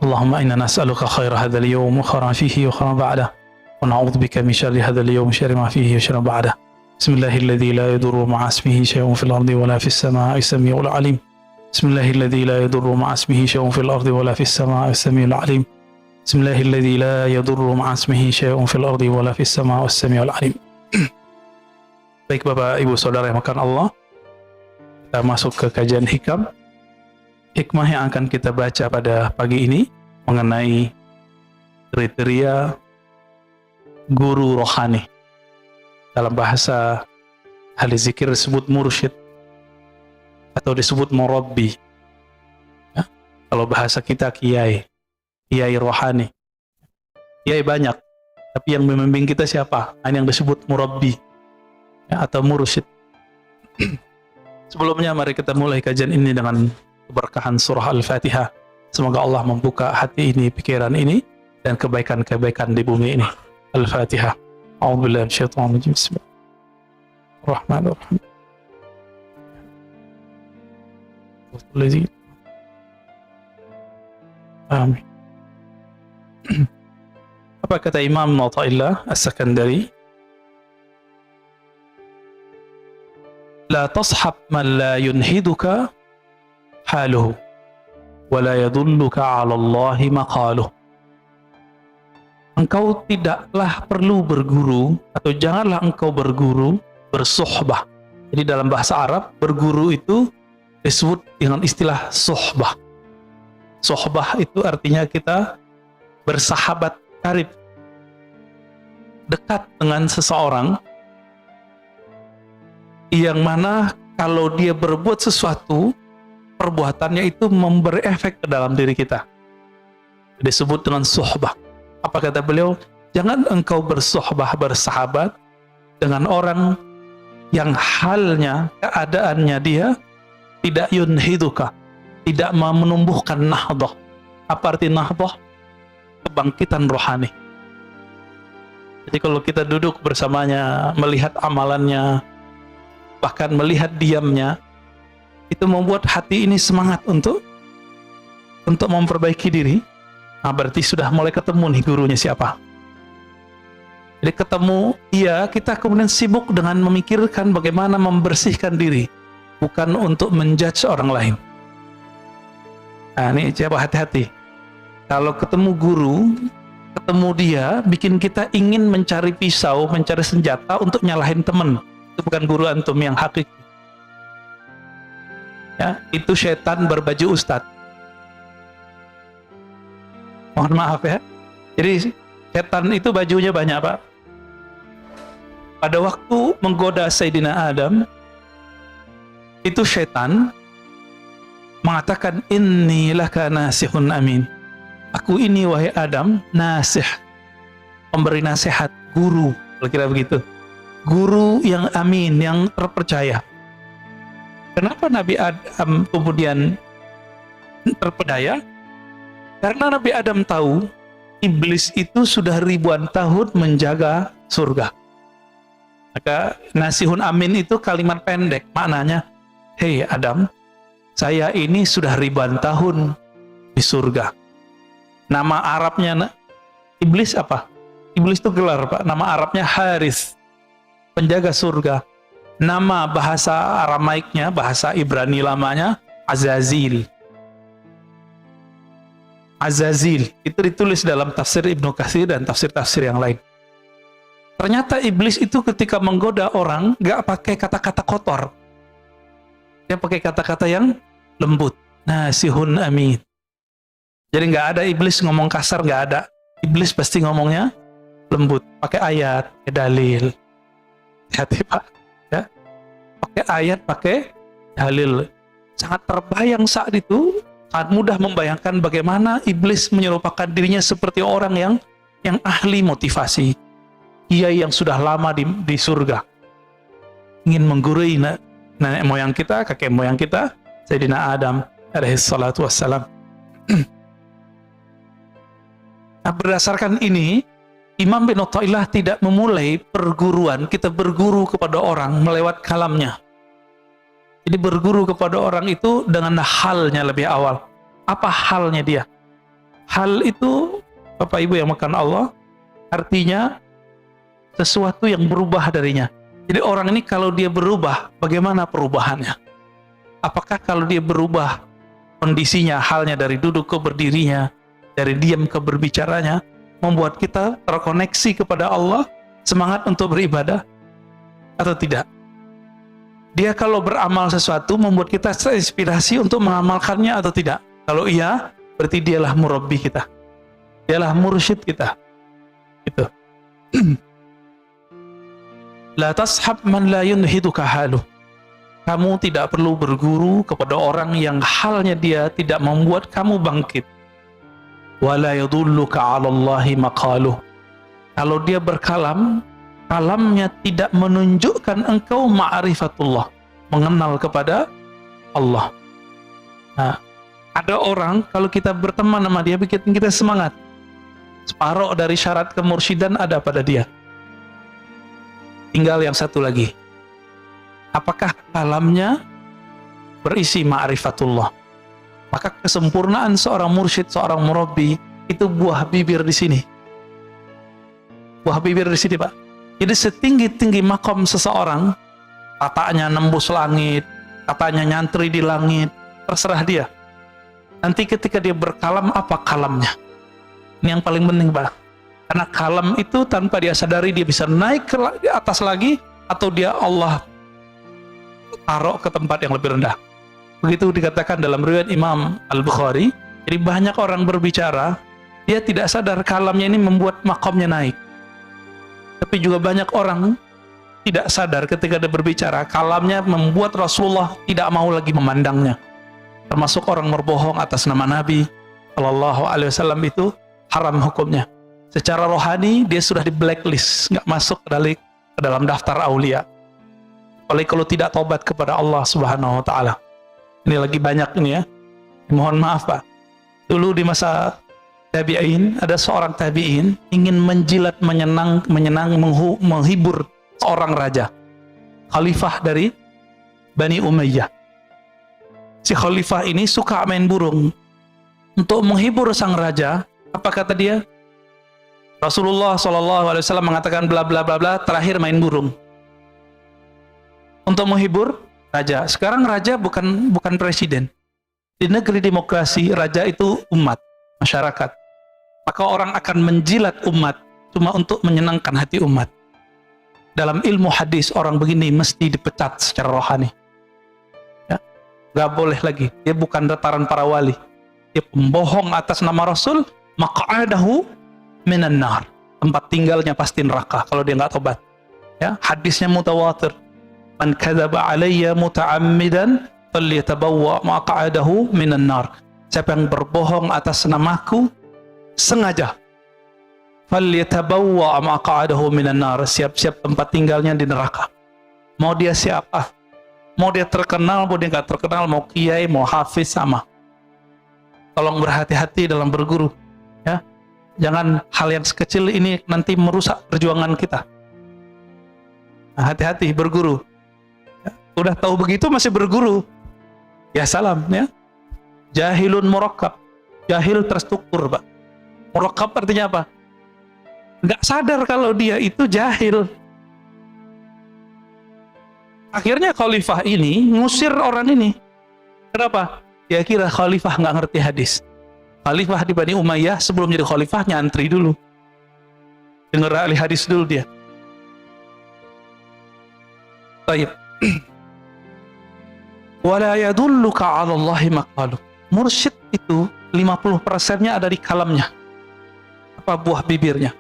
اللهم إنا نسألك خير هذا اليوم وخير ما فيه وخير ما بعده، ونعوذ بك من شر هذا اليوم وشر ما فيه وشر ما بعده. بسم الله الذي لا يضر مع اسمه شيء في الأرض ولا في السماء السميع العليم. بسم الله الذي لا يضر مع اسمه شيء في الأرض ولا في السماء السميع العليم. بسم الله الذي لا يضر مع اسمه شيء في الأرض ولا في السماء السميع العليم. Baik Bapak Ibu Saudara yang makan Allah, kita masuk ke kajian hikam. Hikmah yang akan kita baca pada pagi ini mengenai kriteria guru rohani. Dalam bahasa ahli zikir disebut mursyid atau disebut murabbi. Ya, kalau bahasa kita kiai, kiai rohani. Kiai banyak, tapi yang membimbing kita siapa? Ini yang disebut murabbi, ya, atau mursyid. Sebelumnya mari kita mulai kajian ini dengan keberkahan surah Al-Fatihah. Semoga Allah membuka hati ini, pikiran ini, dan kebaikan-kebaikan di bumi ini. Al-Fatihah. A'udzubillahi minasyaitonir rajim. Bismillahirrahmanirrahim. Amin. Apa kata Imam Athaillah As-Sakandari? La tashab man la yunhiduka haluhu wa la yadulluka 'ala Allahi maqaluh. Engkau tidaklah perlu berguru, atau janganlah engkau berguru, bersuhbah. Jadi dalam bahasa Arab, berguru itu disebut dengan istilah suhbah. Suhbah itu artinya kita bersahabat karib, dekat dengan seseorang yang mana kalau dia berbuat sesuatu, perbuatannya itu memberi efek ke dalam diri kita. Disebut dengan suhbah. Apa kata beliau? Jangan engkau bersuhbah, bersahabat dengan orang yang halnya, keadaannya dia tidak yunhiduka, tidak menumbuhkan nahdah. Apa arti nahdah? Kebangkitan rohani. Jadi kalau kita duduk bersamanya, melihat amalannya, bahkan melihat diamnya, itu membuat hati ini semangat untuk memperbaiki diri. Nah, berarti sudah mulai ketemu nih gurunya siapa. Jadi ketemu dia, kita kemudian sibuk dengan memikirkan bagaimana membersihkan diri, bukan untuk menjudge orang lain. Nah, ini coba hati-hati. Kalau ketemu guru, ketemu dia, bikin kita ingin mencari pisau, mencari senjata untuk nyalahin teman. Itu bukan guru antum yang hakiki. Ya, itu setan berbaju ustadz. Mohon maaf ya. Jadi setan itu bajunya banyak, Pak. Pada waktu menggoda Sayyidina Adam, itu setan mengatakan, inni laka nasihun amin. Aku ini wahai Adam, nasih, pemberi nasihat, guru, kira-kira begitu. Guru yang amin, yang terpercaya. Kenapa Nabi Adam kemudian terpedaya? Karena Nabi Adam tahu iblis itu sudah ribuan tahun menjaga surga. Maka nasihun amin itu kalimat pendek, maknanya, hei Adam, saya ini sudah ribuan tahun di surga. Nama Arabnya iblis apa? Iblis itu gelar, Pak. Nama Arabnya Haris, penjaga surga. Nama bahasa Aramaiknya, bahasa Ibrani lamanya Azazil. Azazil itu ditulis dalam tafsir Ibnu Katsir dan tafsir-tafsir yang lain. Ternyata iblis itu ketika menggoda orang gak pakai kata-kata kotor, dia pakai kata-kata yang lembut. Nasihun amin. Jadi gak ada iblis ngomong kasar, gak ada. Iblis pasti ngomongnya lembut, pakai ayat, pakai dalil. Hati Pak, ya, pakai ayat, pakai dalil. Sangat terbayang saat itu. Sangat mudah membayangkan bagaimana iblis menyerupakan dirinya seperti orang yang ahli motivasi, kiai yang sudah lama di surga, ingin menggurui nenek moyang kita, kakek moyang kita, Sayyidina Adam alaihissalatu wassalam. Nah, berdasarkan ini, Imam bin Athaillah tidak memulai perguruan, kita berguru kepada orang melewat kalamnya. Jadi berguru kepada orang itu dengan halnya lebih awal. Apa halnya dia? Hal itu, Bapak Ibu yang makan Allah, artinya sesuatu yang berubah darinya. Jadi orang ini kalau dia berubah, bagaimana perubahannya? Apakah kalau dia berubah kondisinya, halnya dari duduk ke berdirinya, dari diam ke berbicaranya, membuat kita terkoneksi kepada Allah, semangat untuk beribadah, atau tidak? Dia kalau beramal sesuatu membuat kita terinspirasi untuk mengamalkannya atau tidak? Kalau iya, berarti dialah murabbi kita. Dialah mursyid kita. Itu. La tashab man la yunhiduka haluh. Kamu tidak perlu berguru kepada orang yang halnya dia tidak membuat kamu bangkit. Wa la yadulluka 'ala Allahi maqaluh. Kalau dia berkalam, kalamnya tidak menunjukkan engkau ma'rifatullah, mengenal kepada Allah. Nah, ada orang kalau kita berteman sama dia bikin kita semangat. Separuh dari syarat kemursyidan ada pada dia. Tinggal yang satu lagi. Apakah kalamnya berisi ma'rifatullah? Maka kesempurnaan seorang mursyid, seorang murabbi itu buah bibir di sini. Buah bibir di sini, Pak. Jadi setinggi-tinggi makom seseorang, katanya nembus langit, katanya nyantri di langit, terserah dia. Nanti ketika dia berkalam, apa kalamnya? Ini yang paling penting, Pak. Karena kalam itu tanpa dia sadari dia bisa naik ke atas lagi, atau dia Allah taruh ke tempat yang lebih rendah. Begitu dikatakan dalam riwayat Imam Al-Bukhari. Jadi banyak orang berbicara, dia tidak sadar kalamnya ini membuat makomnya naik. Tapi juga banyak orang tidak sadar ketika dia berbicara, kalamnya membuat Rasulullah tidak mau lagi memandangnya. Termasuk orang berbohong atas nama Nabi Shallallahu Alaihi Wasallam itu haram hukumnya. Secara rohani dia sudah di blacklist, nggak masuk ke dalam daftar aulia. Apalagi kalau tidak tobat kepada Allah Subhanahu Wa Taala. Ini lagi banyak ini ya. Mohon maaf Pak. Dulu di masa tabi'in, ada seorang tabi'in ingin menjilat, menghibur seorang raja, khalifah dari Bani Umayyah. Si khalifah ini suka main burung. Untuk menghibur sang raja, apa kata dia? Rasulullah SAW mengatakan bla bla bla bla, terakhir main burung. Untuk menghibur raja. Sekarang raja bukan presiden. Di negeri demokrasi, raja itu umat, masyarakat. Maka orang akan menjilat umat cuma untuk menyenangkan hati umat. Dalam ilmu hadis, orang begini mesti dipecat secara rohani. Ya, gak boleh lagi. Dia bukan dataran para wali. Dia pembohong atas nama Rasul, maq'adahu minan nar. Tempat tinggalnya pasti neraka kalau dia nggak tobat. Ya, hadisnya mutawatir. Man kadzaba alayya muta'ammidan falyatabawwa maq'adahu minan nar. Siapa yang berbohong atas namaku sengaja, falyatabawwa maq'adahu minan nar, siap-siap tempat tinggalnya di neraka. Mau dia siapa? Mau dia terkenal, mau dia nggak terkenal, mau kiai, mau hafiz, sama. Tolong berhati-hati dalam berguru, ya. Jangan hal yang sekecil ini nanti merusak perjuangan kita. Nah, hati-hati berguru. Ya, udah tahu begitu masih berguru, ya salam, ya. Jahilun murakkab, jahil terstruktur, Pak. Murakkab artinya apa? Nggak sadar kalau dia itu jahil. Akhirnya khalifah ini ngusir orang ini. Kenapa? Dia kira khalifah nggak ngerti hadis. Khalifah di Bani Umayyah sebelum jadi khalifah nyantri dulu. Dengar ahli hadis dulu dia. Baik. Wala yadulluka 'ala Allahi maqalu. Mursyid itu 50%-nya ada di kalamnya. Apa buah bibirnya?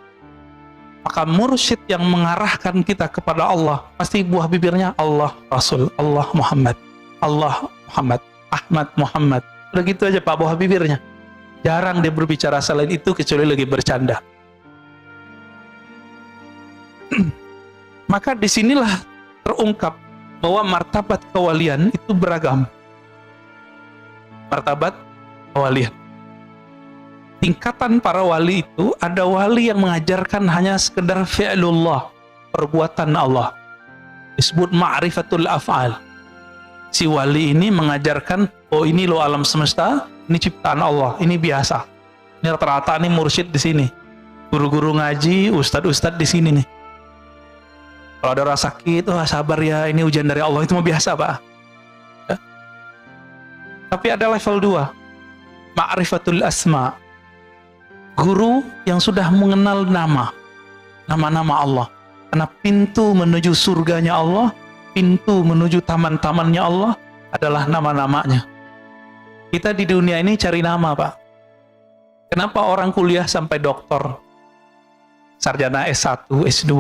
Maka mursyid yang mengarahkan kita kepada Allah, pasti buah bibirnya Allah, Rasul, Allah Muhammad, Allah Muhammad, Ahmad Muhammad. Udah gitu aja Pak buah bibirnya. Jarang dia berbicara selain itu kecuali lagi bercanda. Maka disinilah terungkap bahwa martabat kewalian itu beragam. Martabat kewalian. Tingkatan para wali itu, ada wali yang mengajarkan hanya sekedar fi'lullah, perbuatan Allah. Disebut ma'rifatul af'al. Si wali ini mengajarkan, oh ini loh alam semesta, ini ciptaan Allah, ini biasa. Ini rata-rata nih mursyid di sini. Guru-guru ngaji, ustadz-ustadz di sini nih. Kalau ada orang sakit, oh sabar ya, ini ujian dari Allah, itu mah biasa Pak. Ya. Tapi ada level 2, ma'rifatul asma. Guru yang sudah mengenal nama-nama Allah. Karena pintu menuju surganya Allah, pintu menuju taman-tamannya Allah adalah nama-namanya. Kita di dunia ini cari nama Pak. Kenapa orang kuliah sampai doktor, sarjana S1, S2,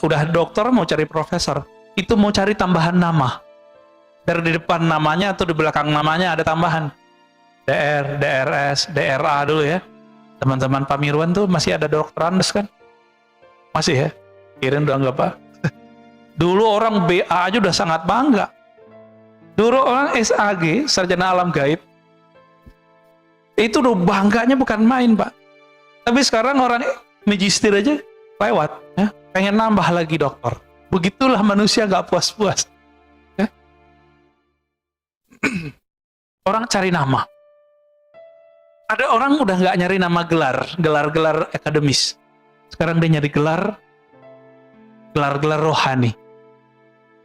udah dokter mau cari profesor, itu mau cari tambahan nama. Dari di depan namanya atau di belakang namanya ada tambahan. DR, DRS, DRA dulu ya. Teman-teman Pak Mirwan tuh masih ada Dr. Andes kan? Masih ya? Kirain udah enggak Pak. Dulu orang BA aja udah sangat bangga. Dulu orang SAG, sarjana alam gaib, itu udah bangganya bukan main, Pak. Tapi sekarang orang magister aja lewat, ya, pengen nambah lagi dokter. Begitulah manusia gak puas-puas. Ya. Orang cari nama. Ada orang udah gak nyari nama gelar akademis. Sekarang dia nyari gelar rohani.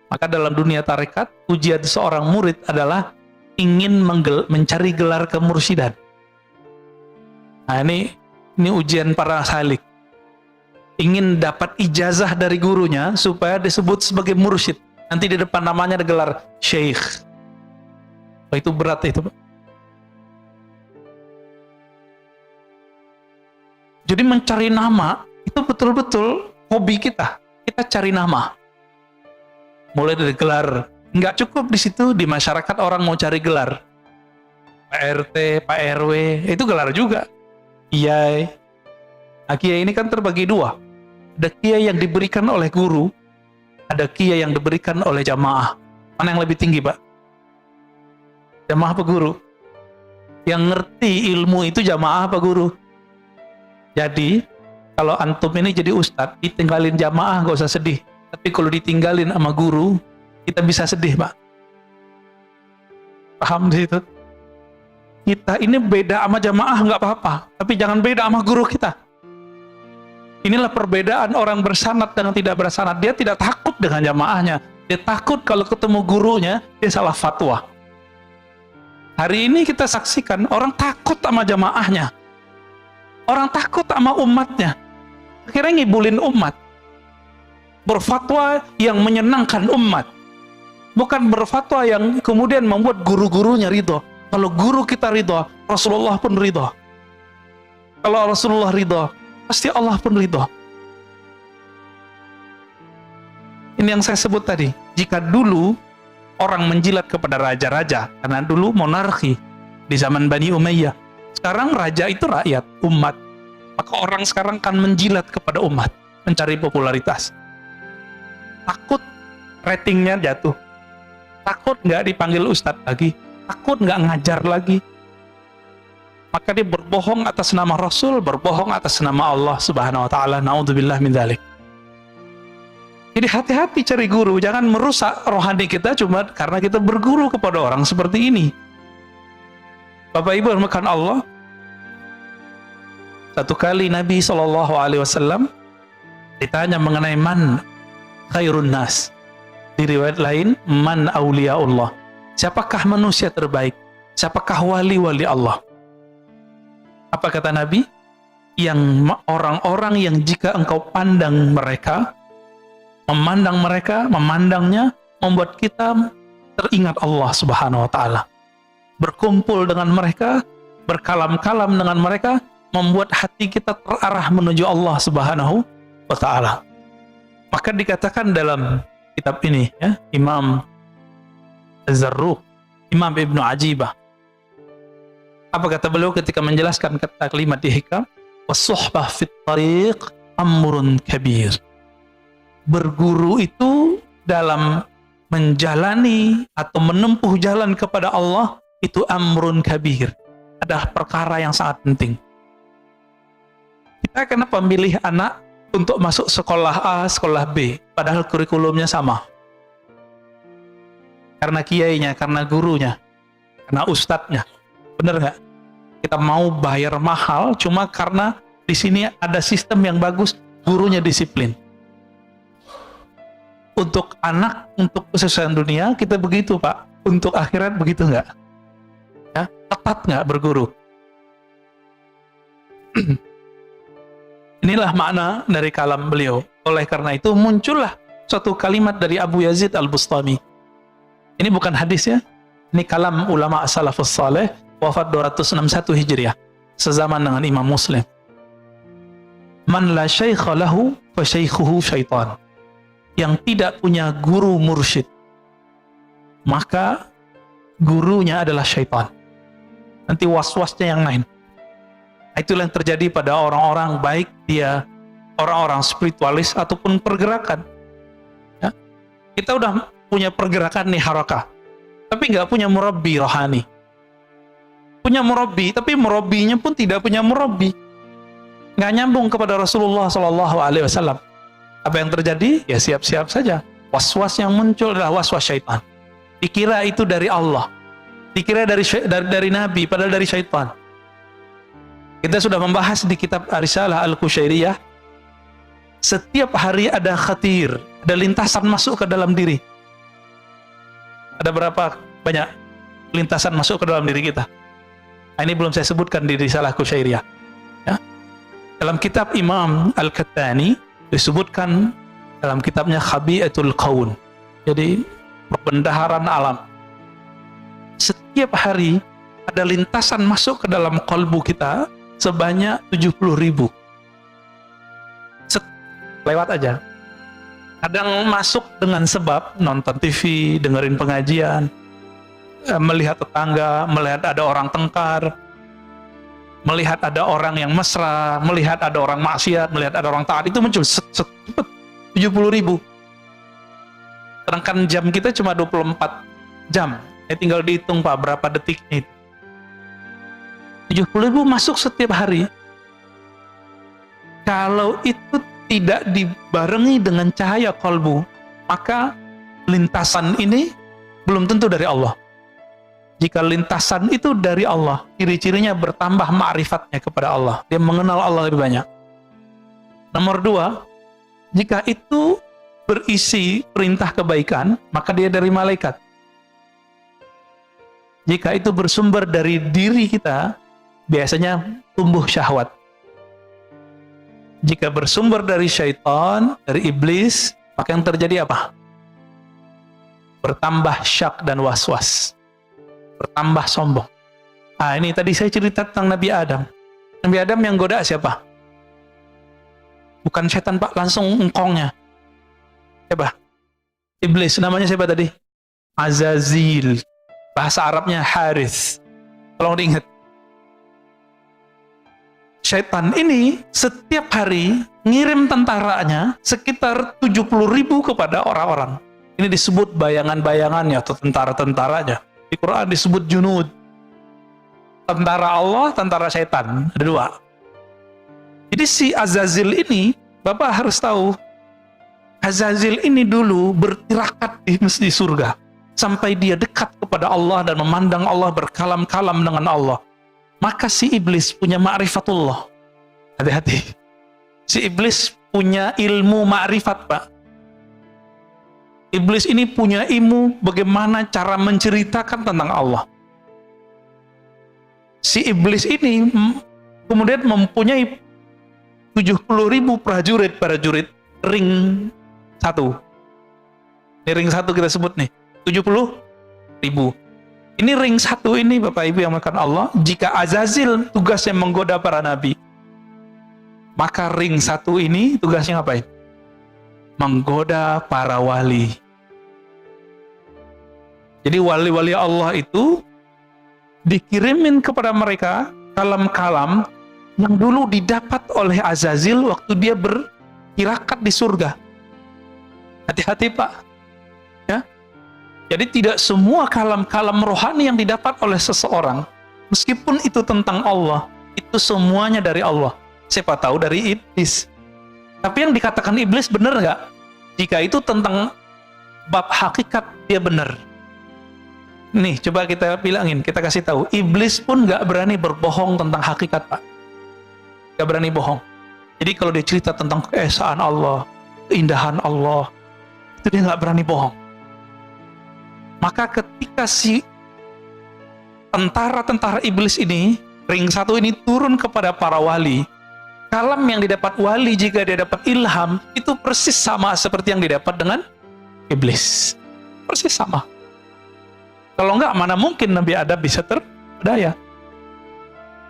Maka dalam dunia tarekat, ujian seorang murid adalah ingin mencari gelar kemursidan. Nah, ini ujian para salik. Ingin dapat ijazah dari gurunya supaya disebut sebagai mursyid. Nanti di depan namanya ada gelar syekh. Oh, itu berat itu, Pak. Jadi mencari nama itu betul-betul hobi kita. Kita cari nama. Mulai dari gelar, nggak cukup di situ, di masyarakat orang mau cari gelar. Pak RT, Pak RW, itu gelar juga. Kiai. Nah, kiai ini kan terbagi dua. Ada kiai yang diberikan oleh guru, ada kiai yang diberikan oleh jamaah. Mana yang lebih tinggi, Pak? Jamaah apa guru? Yang ngerti ilmu itu jamaah apa guru? Jadi, kalau antum ini jadi ustadz, ditinggalin jamaah nggak usah sedih. Tapi kalau ditinggalin sama guru, kita bisa sedih, Pak. Paham di situ? Kita ini beda sama jamaah nggak apa-apa, tapi jangan beda sama guru kita. Inilah perbedaan orang bersanad dengan tidak bersanad. Dia tidak takut dengan jamaahnya. Dia takut kalau ketemu gurunya, dia salah fatwa. Hari ini kita saksikan, orang takut sama jamaahnya. Orang takut sama umatnya. Akhirnya ngibulin umat. Berfatwa yang menyenangkan umat, bukan berfatwa yang kemudian membuat guru-gurunya ridho. Kalau guru kita ridho, Rasulullah pun ridho. Kalau Rasulullah ridho, pasti Allah pun ridho. Ini yang saya sebut tadi. Jika dulu orang menjilat kepada raja-raja, karena dulu monarki di zaman Bani Umayyah, sekarang raja itu rakyat, umat. Maka orang sekarang kan menjilat kepada umat, mencari popularitas. Takut ratingnya jatuh, takut nggak dipanggil ustadz lagi, takut nggak ngajar lagi. Maka dia berbohong atas nama Rasul, berbohong atas nama Allah Subhanahu Wa Taala. Naudzubillah min dzalik. Jadi hati-hati cari guru, jangan merusak rohani kita cuma karena kita berguru kepada orang seperti ini. Bapak Ibu makan Allah. Satu kali Nabi SAW ditanya mengenai man khairun nas. Di riwayat lain, man awliyaullah. Siapakah manusia terbaik? Siapakah wali-wali Allah? Apa kata Nabi? Yang orang-orang yang jika engkau pandang mereka, memandangnya, membuat kita teringat Allah Subhanahu Wa Taala. Berkumpul dengan mereka, berkalam-kalam dengan mereka, membuat hati kita terarah menuju Allah Subhanahu Wa Taala. Maka dikatakan dalam kitab ini, ya, Imam Az-Zarruq, Imam Ibnu Ajibah. Apa kata beliau ketika menjelaskan kata kalimat di hikam? Was-suhbah fit tariq amrun kabir. Berguru itu dalam menjalani atau menempuh jalan kepada Allah itu amrun kabir. Ada perkara yang sangat penting. Kita kenapa memilih anak untuk masuk sekolah A, sekolah B, padahal kurikulumnya sama? Karena kiainya, karena gurunya, karena ustadznya. Bener nggak? Kita mau bayar mahal cuma karena di sini ada sistem yang bagus, gurunya disiplin. Untuk anak, untuk kesusahan dunia kita begitu, Pak. Untuk akhirat begitu nggak? Ya, tepat nggak berguru? Inilah makna dari kalam beliau. Oleh karena itu muncullah suatu kalimat dari Abu Yazid Al-Bustami. Ini bukan hadis ya. Ini kalam ulama salafus saleh, wafat 261 Hijriah, sezaman dengan Imam Muslim. Man la syaikha lahu fa syaikhuhu syaitan. Yang tidak punya guru mursyid, maka gurunya adalah syaitan. Nanti was-wasnya yang lain. Itulah yang terjadi pada orang-orang, baik dia orang-orang spiritualis ataupun pergerakan. Ya. Kita udah punya pergerakan nih, harakah. tapi nggak punya murabbi rohani. Punya murabbi, tapi murabbinya pun tidak punya murabbi. Nggak nyambung kepada Rasulullah SAW. Apa yang terjadi? Ya siap-siap saja. Was-was yang muncul adalah was-was syaitan. Dikira itu dari Allah, dikira dari Nabi, padahal dari syaitan. Kita sudah membahas di kitab Risalah Al-Qushairiyah, setiap hari ada khatir, ada lintasan masuk ke dalam diri. Ada berapa banyak lintasan masuk ke dalam diri kita? Nah, ini belum saya sebutkan di Risalah Qushairiyah. Ya. Dalam kitab Imam Al-Qattani disebutkan dalam kitabnya Khabi'atul Qaun. Jadi perbendaharaan alam. Setiap hari ada lintasan masuk ke dalam kalbu kita sebanyak 70.000. Lewat aja. Kadang masuk dengan sebab nonton TV, dengerin pengajian, melihat tetangga, melihat ada orang tengkar, melihat ada orang yang mesra, melihat ada orang maksiat, melihat ada orang taat, itu muncul cepat 70.000. Sedangkan jam kita cuma 24 jam. Tinggal dihitung Pak berapa detiknya itu. 70.000 masuk setiap hari. Kalau itu tidak dibarengi dengan cahaya kalbu, maka lintasan ini belum tentu dari Allah. Jika lintasan itu dari Allah, ciri-cirinya bertambah ma'rifatnya kepada Allah. Dia mengenal Allah lebih banyak. Nomor 2, jika itu berisi perintah kebaikan, maka dia dari malaikat. Jika itu bersumber dari diri kita, biasanya tumbuh syahwat. Jika bersumber dari syaitan, dari iblis, maka yang terjadi apa? Bertambah syak dan was-was. Bertambah sombong. Nah, ini tadi saya cerita tentang Nabi Adam. Nabi Adam yang goda siapa? Bukan setan Pak, langsung engkongnya. Siapa? Iblis. Namanya siapa tadi? Azazil. Bahasa Arabnya Harith. Tolong diingat. Syaitan ini setiap hari ngirim tentaranya sekitar 70.000 kepada orang-orang. Ini disebut bayangan-bayangannya atau tentara-tentaranya. Di Quran disebut junud. Tentara Allah, tentara syaitan. Ada 2. Jadi si Azazil ini, Bapak harus tahu, Azazil ini dulu bertirakat di surga. Sampai dia dekat kepada Allah dan memandang Allah, berkalam-kalam dengan Allah. Maka si iblis punya ma'rifatullah. Hati-hati. Si iblis punya ilmu ma'rifat, Pak. Iblis ini punya ilmu bagaimana cara menceritakan tentang Allah. Si iblis ini kemudian mempunyai 70.000 prajurit ring 1. Ini ring 1 kita sebut nih. 70.000. Ini ring 1 ini Bapak Ibu yang makan Allah, jika Azazil tugasnya menggoda para nabi, maka ring 1 ini tugasnya ngapain? Menggoda para wali. Jadi wali-wali Allah itu dikirimin kepada mereka kalam-kalam yang dulu didapat oleh Azazil waktu dia bertirakat di surga. Hati-hati Pak. Ya. Jadi tidak semua kalam-kalam rohani yang didapat oleh seseorang, meskipun itu tentang Allah, itu semuanya dari Allah. Siapa tahu dari iblis. Tapi yang dikatakan iblis benar nggak? Jika itu tentang bab hakikat, dia benar. Nih, coba kita bilangin, kita kasih tahu. Iblis pun nggak berani berbohong tentang hakikat, Pak. Nggak berani bohong. Jadi kalau dia cerita tentang keesaan Allah, keindahan Allah, itu dia nggak berani bohong. Maka ketika si tentara-tentara iblis ini, ring 1 ini turun kepada para wali, kalam yang didapat wali jika dia dapat ilham, itu persis sama seperti yang didapat dengan iblis. Persis sama. Kalau enggak, mana mungkin Nabi Adam bisa terdaya?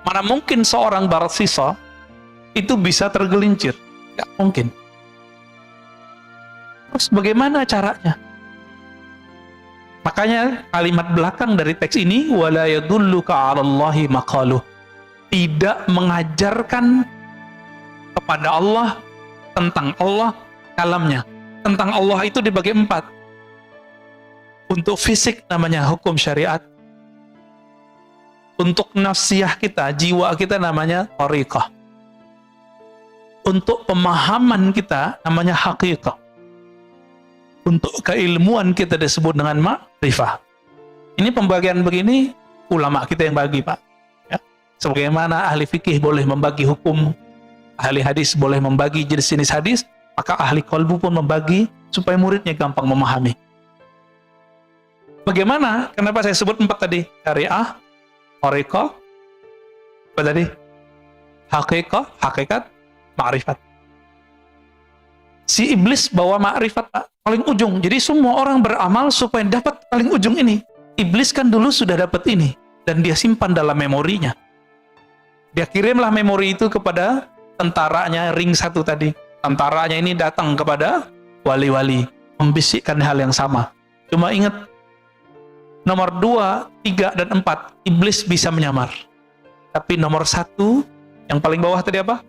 Mana mungkin seorang Barat Sisa itu bisa tergelincir? Enggak mungkin. Terus bagaimana caranya? Makanya kalimat belakang dari teks ini, wala yadulluka 'alallahi maqaluh, tidak mengajarkan kepada Allah tentang Allah kalamnya. Tentang Allah itu dibagi 4. Untuk fisik namanya hukum syariat. Untuk nafsiyah kita, jiwa kita namanya tariqah. Untuk pemahaman kita namanya haqiqah. Untuk keilmuan kita disebut dengan ma'rifah. Ini pembagian begini ulama kita yang bagi, Pak. Ya. Sebagaimana ahli fikih boleh membagi hukum, ahli hadis boleh membagi jenis-jenis hadis, maka ahli qalbu pun membagi supaya muridnya gampang memahami. Bagaimana? Kenapa saya sebut 4 tadi? Syariah, tariqah, apa tadi? Hakikat, ma'rifat. Si iblis bawa ma'rifat, Pak, paling ujung. Jadi semua orang beramal supaya dapat paling ujung ini. Iblis kan dulu sudah dapat ini, dan dia simpan dalam memorinya. Dia kirimlah memori itu kepada tentaranya, ring 1 tadi. Tentaranya ini datang kepada wali-wali, membisikkan hal yang sama. Cuma ingat, nomor 2, 3, dan 4, iblis bisa menyamar. Tapi nomor 1, yang paling bawah tadi apa?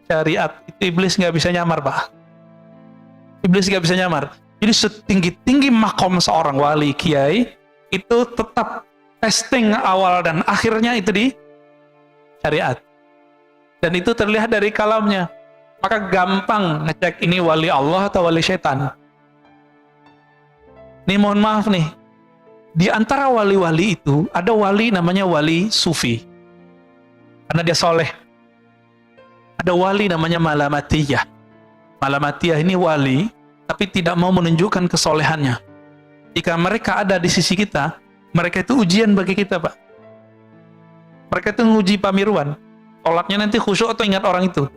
Syariat. Itu iblis nggak bisa nyamar, Pak. Iblis nggak bisa nyamar. Jadi setinggi-tinggi makom seorang wali, kiai, itu tetap testing awal dan akhirnya itu di syariat. Dan itu terlihat dari kalamnya. Maka gampang ngecek ini wali Allah atau wali setan. Nih mohon maaf nih, di antara wali-wali itu ada wali namanya wali sufi, karena dia soleh. Ada wali namanya malamatiyah. Malamatiyah ini wali tapi tidak mau menunjukkan kesolehannya. Jika mereka ada di sisi kita, mereka itu ujian bagi kita, Pak. Mereka itu nguji Pak Mirwan. Sholatnya nanti khusyuk atau ingat orang itu.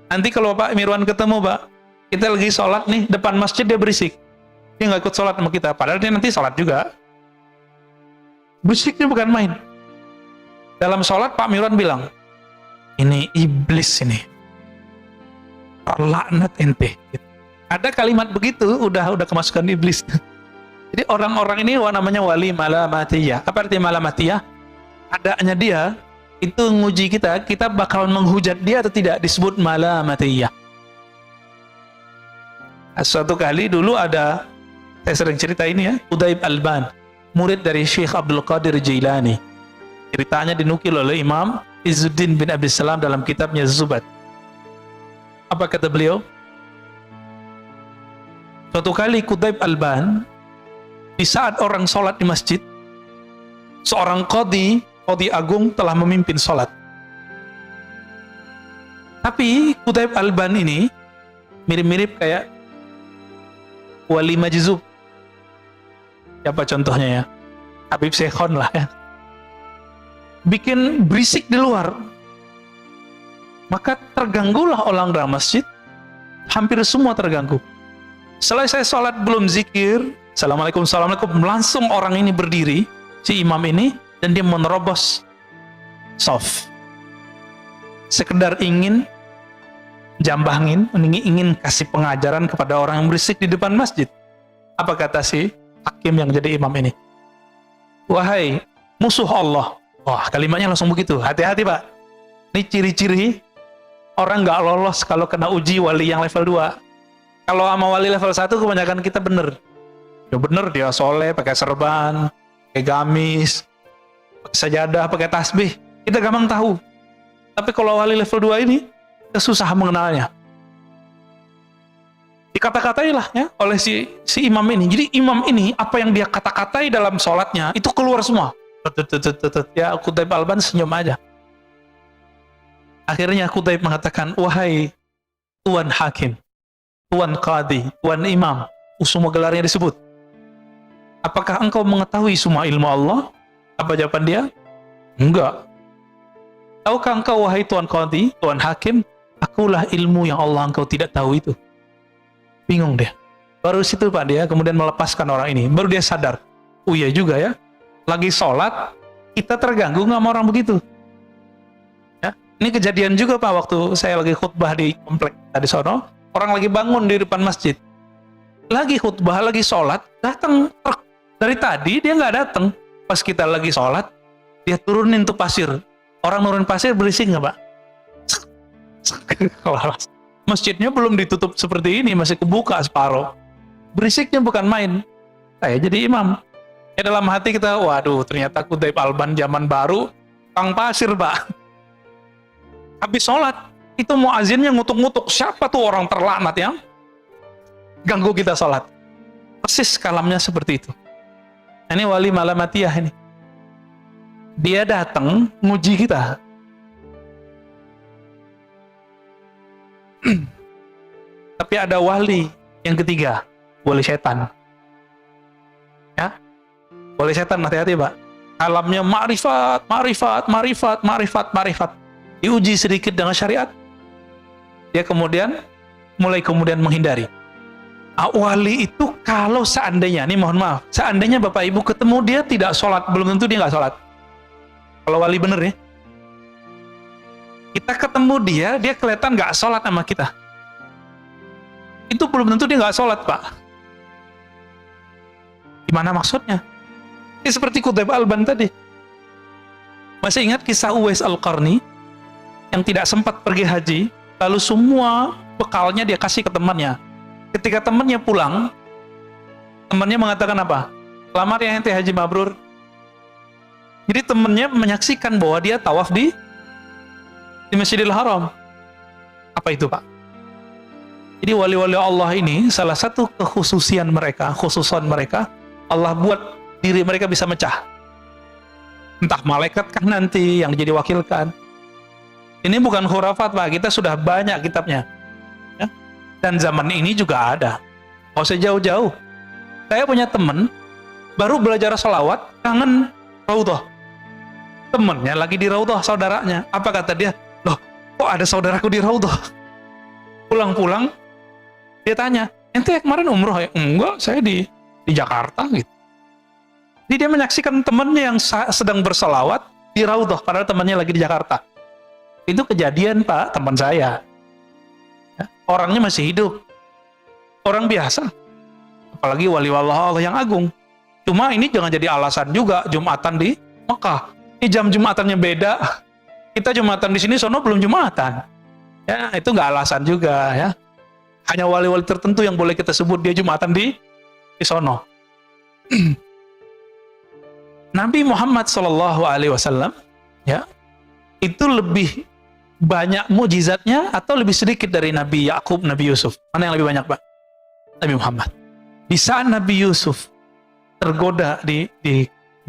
Nanti kalau Pak Mirwan ketemu, Pak, kita lagi sholat nih, depan masjid dia berisik. Dia nggak ikut sholat sama kita, padahal dia nanti sholat juga. Berisiknya bukan main. Dalam sholat Pak Mirwan bilang, ini iblis ini. Laknat ente. Ada kalimat begitu, udah kemasukan iblis. Jadi orang-orang ini namanya wali malamatiyah. Apa artinya malamatiyah? Adanya dia itu nguji kita bakal menghujat dia atau tidak, disebut malamatiyah. Suatu kali dulu ada, saya sering cerita ini ya, Quthaib Alban, murid dari Syekh Abdul Qadir Jailani. Ceritanya dinukil oleh Imam Izzuddin bin Abdus Salam dalam kitabnya Zubat. Apa kata beliau? Suatu kali Quthaib Alban, di saat orang sholat di masjid, seorang qadhi agung telah memimpin sholat. Tapi Quthaib Alban ini mirip-mirip kayak wali majzub. Siapa contohnya ya? Habib Syekhon lah ya. Bikin berisik di luar. Maka terganggulah orang dalam masjid. Hampir semua terganggu. Selesai sholat belum zikir, Assalamualaikum, Assalamualaikum, langsung orang ini berdiri, si imam ini, dan dia menerobos shaf. Sekedar ingin jambangin, ingin kasih pengajaran kepada orang yang berisik di depan masjid. Apa kata si hakim yang jadi imam ini? Wahai musuh Allah. Wah, kalimatnya langsung begitu. Hati-hati, Pak. Ini ciri-ciri orang nggak lolos kalau kena uji wali yang level 2. Kalau sama wali level 1 kebanyakan kita bener. Ya bener, dia soleh, pakai serban, pakai gamis, pakai sajadah, pakai tasbih. Kita gampang tahu. Tapi kalau wali level 2 ini, kita susah mengenalnya. Dikata-katai lah ya oleh si imam ini. Jadi imam ini, apa yang dia kata-katai dalam sholatnya, itu keluar semua. Ya, Quthaib Alban senyum aja. Akhirnya Quthaib mengatakan, wahai Tuan Hakim, Tuan Qadhi, Tuan Imam, semua gelarnya disebut. Apakah engkau mengetahui semua ilmu Allah? Apa jawaban dia? Enggak. Tahukah engkau, wahai Tuan Qadhi, Tuan Hakim, akulah ilmu yang Allah engkau tidak tahu itu. Bingung dia. Baru situ Pak dia kemudian melepaskan orang ini. Baru dia sadar. Oh iya juga ya. Lagi sholat, kita terganggu nggak sama orang begitu. Ya, ini kejadian juga Pak waktu saya lagi khutbah di komplek tadi sono. Orang lagi bangun di depan masjid. Lagi khutbah, lagi sholat, datang truk. Dari tadi dia nggak datang. Pas kita lagi sholat, dia turunin tuh pasir. Orang nurunin pasir berisik nggak Pak? Masjidnya belum ditutup seperti ini, masih kebuka separuh. Berisiknya bukan main. saya jadi imam. Ya dalam hati kita, waduh ternyata Quthaib Alban zaman baru, kang pasir Pak. Habis sholat, itu muazinnya ngutuk-ngutuk, siapa tuh orang terlaknat yang ganggu kita sholat. Persis kalamnya seperti itu. Ini wali malamatiyah ini. Dia datang nguji kita. Tapi ada wali yang ketiga, wali setan. Ya, wali setan hati-hati Pak. Alamnya ma'rifat, ma'rifat, ma'rifat, ma'rifat, ma'rifat. Diuji sedikit dengan syariat, dia kemudian mulai menghindari. Wali itu kalau seandainya, ini mohon maaf, seandainya Bapak Ibu ketemu dia tidak sholat, belum tentu dia nggak sholat. Kalau wali bener ya, kita ketemu dia kelihatan nggak sholat sama kita. Itu belum tentu dia nggak sholat Pak. Gimana maksudnya? Ini seperti Quthaib Alban tadi. Masih ingat kisah Uwais Al-Qarni yang tidak sempat pergi haji, lalu semua bekalnya dia kasih ke temannya. Ketika temannya pulang, temannya mengatakan apa? Selamat ya ente haji mabrur. Jadi temannya menyaksikan bahwa dia tawaf di Masjidil Haram. Apa itu Pak? Jadi wali-wali Allah ini salah satu khususan mereka, Allah buat diri mereka bisa mecah. Entah malaikat kah nanti yang jadi wakilkan. Ini bukan khurafat Pak, kita sudah banyak kitabnya. Ya? Dan zaman ini juga ada. Nggak usah jauh-jauh. Saya punya teman, baru belajar salawat, kangen Raudhah. Temennya lagi di Raudhah, saudaranya. Apa kata dia? Loh, kok ada saudaraku di Raudhah? Pulang-pulang, dia tanya, ente kemarin umroh ya? Enggak, saya di Jakarta gitu. Jadi dia menyaksikan temannya yang sedang bersalawat di Raudhah, padahal temannya lagi di Jakarta. Itu kejadian Pak, teman saya. Ya, orangnya masih hidup. Orang biasa. Apalagi wali-wali Allah yang agung. Cuma ini jangan jadi alasan juga Jumatan di Mekah. Ini jam Jumatannya beda. Kita Jumatan di sini, sono belum Jumatan. Ya, itu nggak alasan juga ya. Hanya wali-wali tertentu yang boleh kita sebut dia Jumatan di sono. Nabi Muhammad SAW ya, itu lebih banyak mukjizatnya atau lebih sedikit dari Nabi Yakub, Nabi Yusuf? Mana yang lebih banyak Pak? Nabi Muhammad. Di saat Nabi Yusuf tergoda di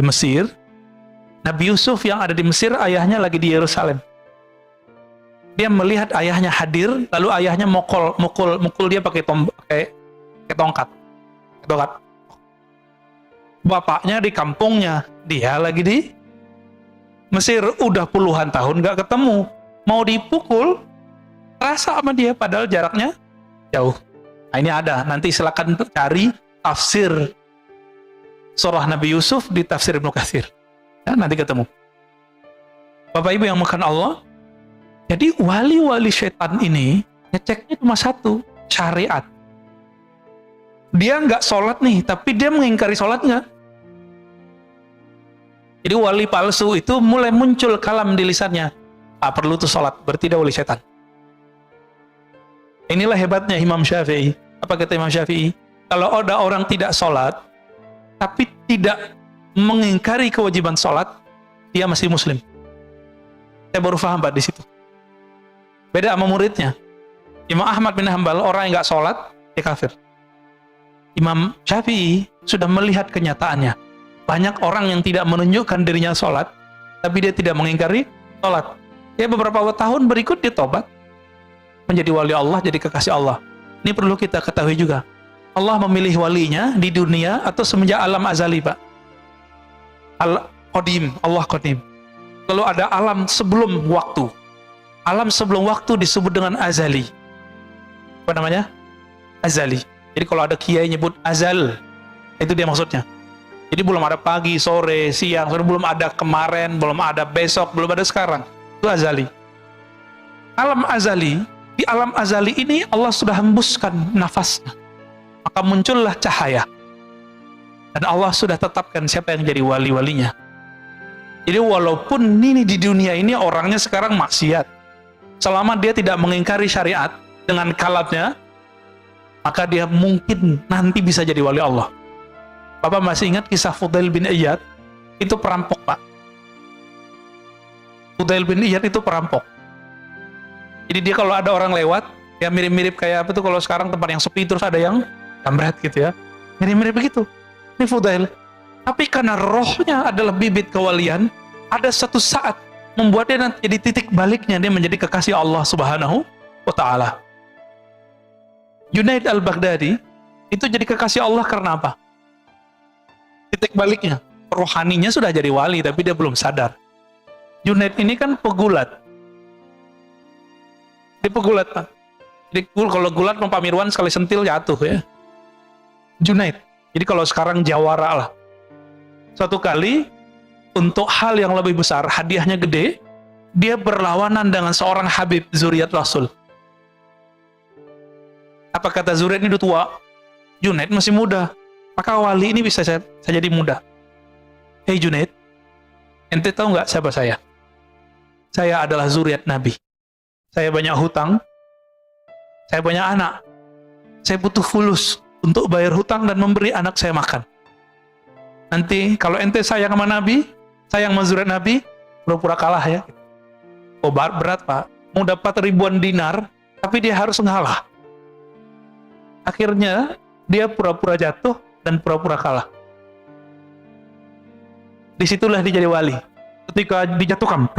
Mesir, Nabi Yusuf yang ada di Mesir, ayahnya lagi di Yerusalem. Dia melihat ayahnya hadir, lalu ayahnya mukul dia pakai tongkat. Bapaknya di kampungnya, dia lagi di Mesir, udah puluhan tahun gak ketemu. Mau dipukul, rasa sama dia, padahal jaraknya jauh. Nah, ini ada, nanti silakan cari tafsir surah Nabi Yusuf di tafsir Ibnu Katsir. Ya, nanti ketemu. Bapak Ibu yang makan Allah, jadi wali-wali setan ini ngeceknya cuma satu, syariat. Dia nggak sholat nih, tapi dia mengingkari sholat nggak? Jadi wali palsu itu mulai muncul kalam di lisannya. Perlu tuh sholat, berarti dia wali setan. Inilah hebatnya Imam Syafi'i. Apa kata Imam Syafi'i? Kalau ada orang tidak sholat, tapi tidak mengingkari kewajiban sholat, dia masih muslim. Saya baru paham Pak di situ. Beda sama muridnya. Imam Ahmad bin Hanbal, orang yang nggak sholat, dia kafir. Imam Syafi'i sudah melihat kenyataannya. Banyak orang yang tidak menunjukkan dirinya sholat, tapi dia tidak mengingkari sholat. Ya beberapa tahun berikut dia tobat, menjadi wali Allah, jadi kekasih Allah. Ini perlu kita ketahui juga. Allah memilih walinya di dunia atau semenjak alam azali Pak. Al-Qadim, Allah Qadim. Lalu ada alam sebelum waktu. Alam sebelum waktu disebut dengan azali. Apa namanya? Azali. Jadi kalau ada kiai nyebut azal, itu dia maksudnya. Jadi belum ada pagi, sore, siang, belum ada kemarin, belum ada besok, belum ada sekarang. Itu azali. Alam azali, di alam azali ini Allah sudah hembuskan nafasnya. Maka muncullah cahaya. Dan Allah sudah tetapkan siapa yang jadi wali-walinya. Jadi walaupun ini di dunia ini orangnya sekarang maksiat, selama dia tidak mengingkari syariat dengan kalamnya, maka dia mungkin nanti bisa jadi wali Allah. Bapak masih ingat kisah Fudail bin Iyad? Itu perampok, Pak. Fudail bin Iyad itu perampok. Jadi dia kalau ada orang lewat, ya mirip-mirip kayak apa tuh kalau sekarang tempat yang sepi terus ada yang jambret gitu ya. Mirip-mirip begitu. Ini Fudail. Tapi karena rohnya adalah bibit kewalian, ada satu saat membuat dia nanti jadi titik baliknya, dia menjadi kekasih Allah Subhanahu wa Ta'ala. Junaid al-Baghdadi itu jadi kekasih Allah karena apa? Titik baliknya, rohaninya sudah jadi wali tapi dia belum sadar. Junaid ini kan pegulat. Dia pegulat, Pak. Jadi kalau gulat Pak Mirwan sekali sentil jatuh ya. Junaid. Jadi kalau sekarang jawara lah. Suatu kali untuk hal yang lebih besar, hadiahnya gede, dia berlawanan dengan seorang Habib zuriat Rasul. Apa kata zuriat ini udah tua? Junaid masih muda. Maka wali ini bisa saya jadi muda. Hei Junaid, ente tahu nggak siapa saya? Saya adalah zuriat Nabi. Saya banyak hutang, saya banyak anak. Saya butuh fulus untuk bayar hutang dan memberi anak saya makan. Nanti kalau ente sayang sama Nabi, sayang sama zuriat Nabi, pura-pura kalah ya. Oh berat Pak, mau dapat ribuan dinar, tapi dia harus ngalah. Akhirnya dia pura-pura jatuh dan pura-pura kalah. Disitulah dia jadi wali. Ketika dijatuhkan,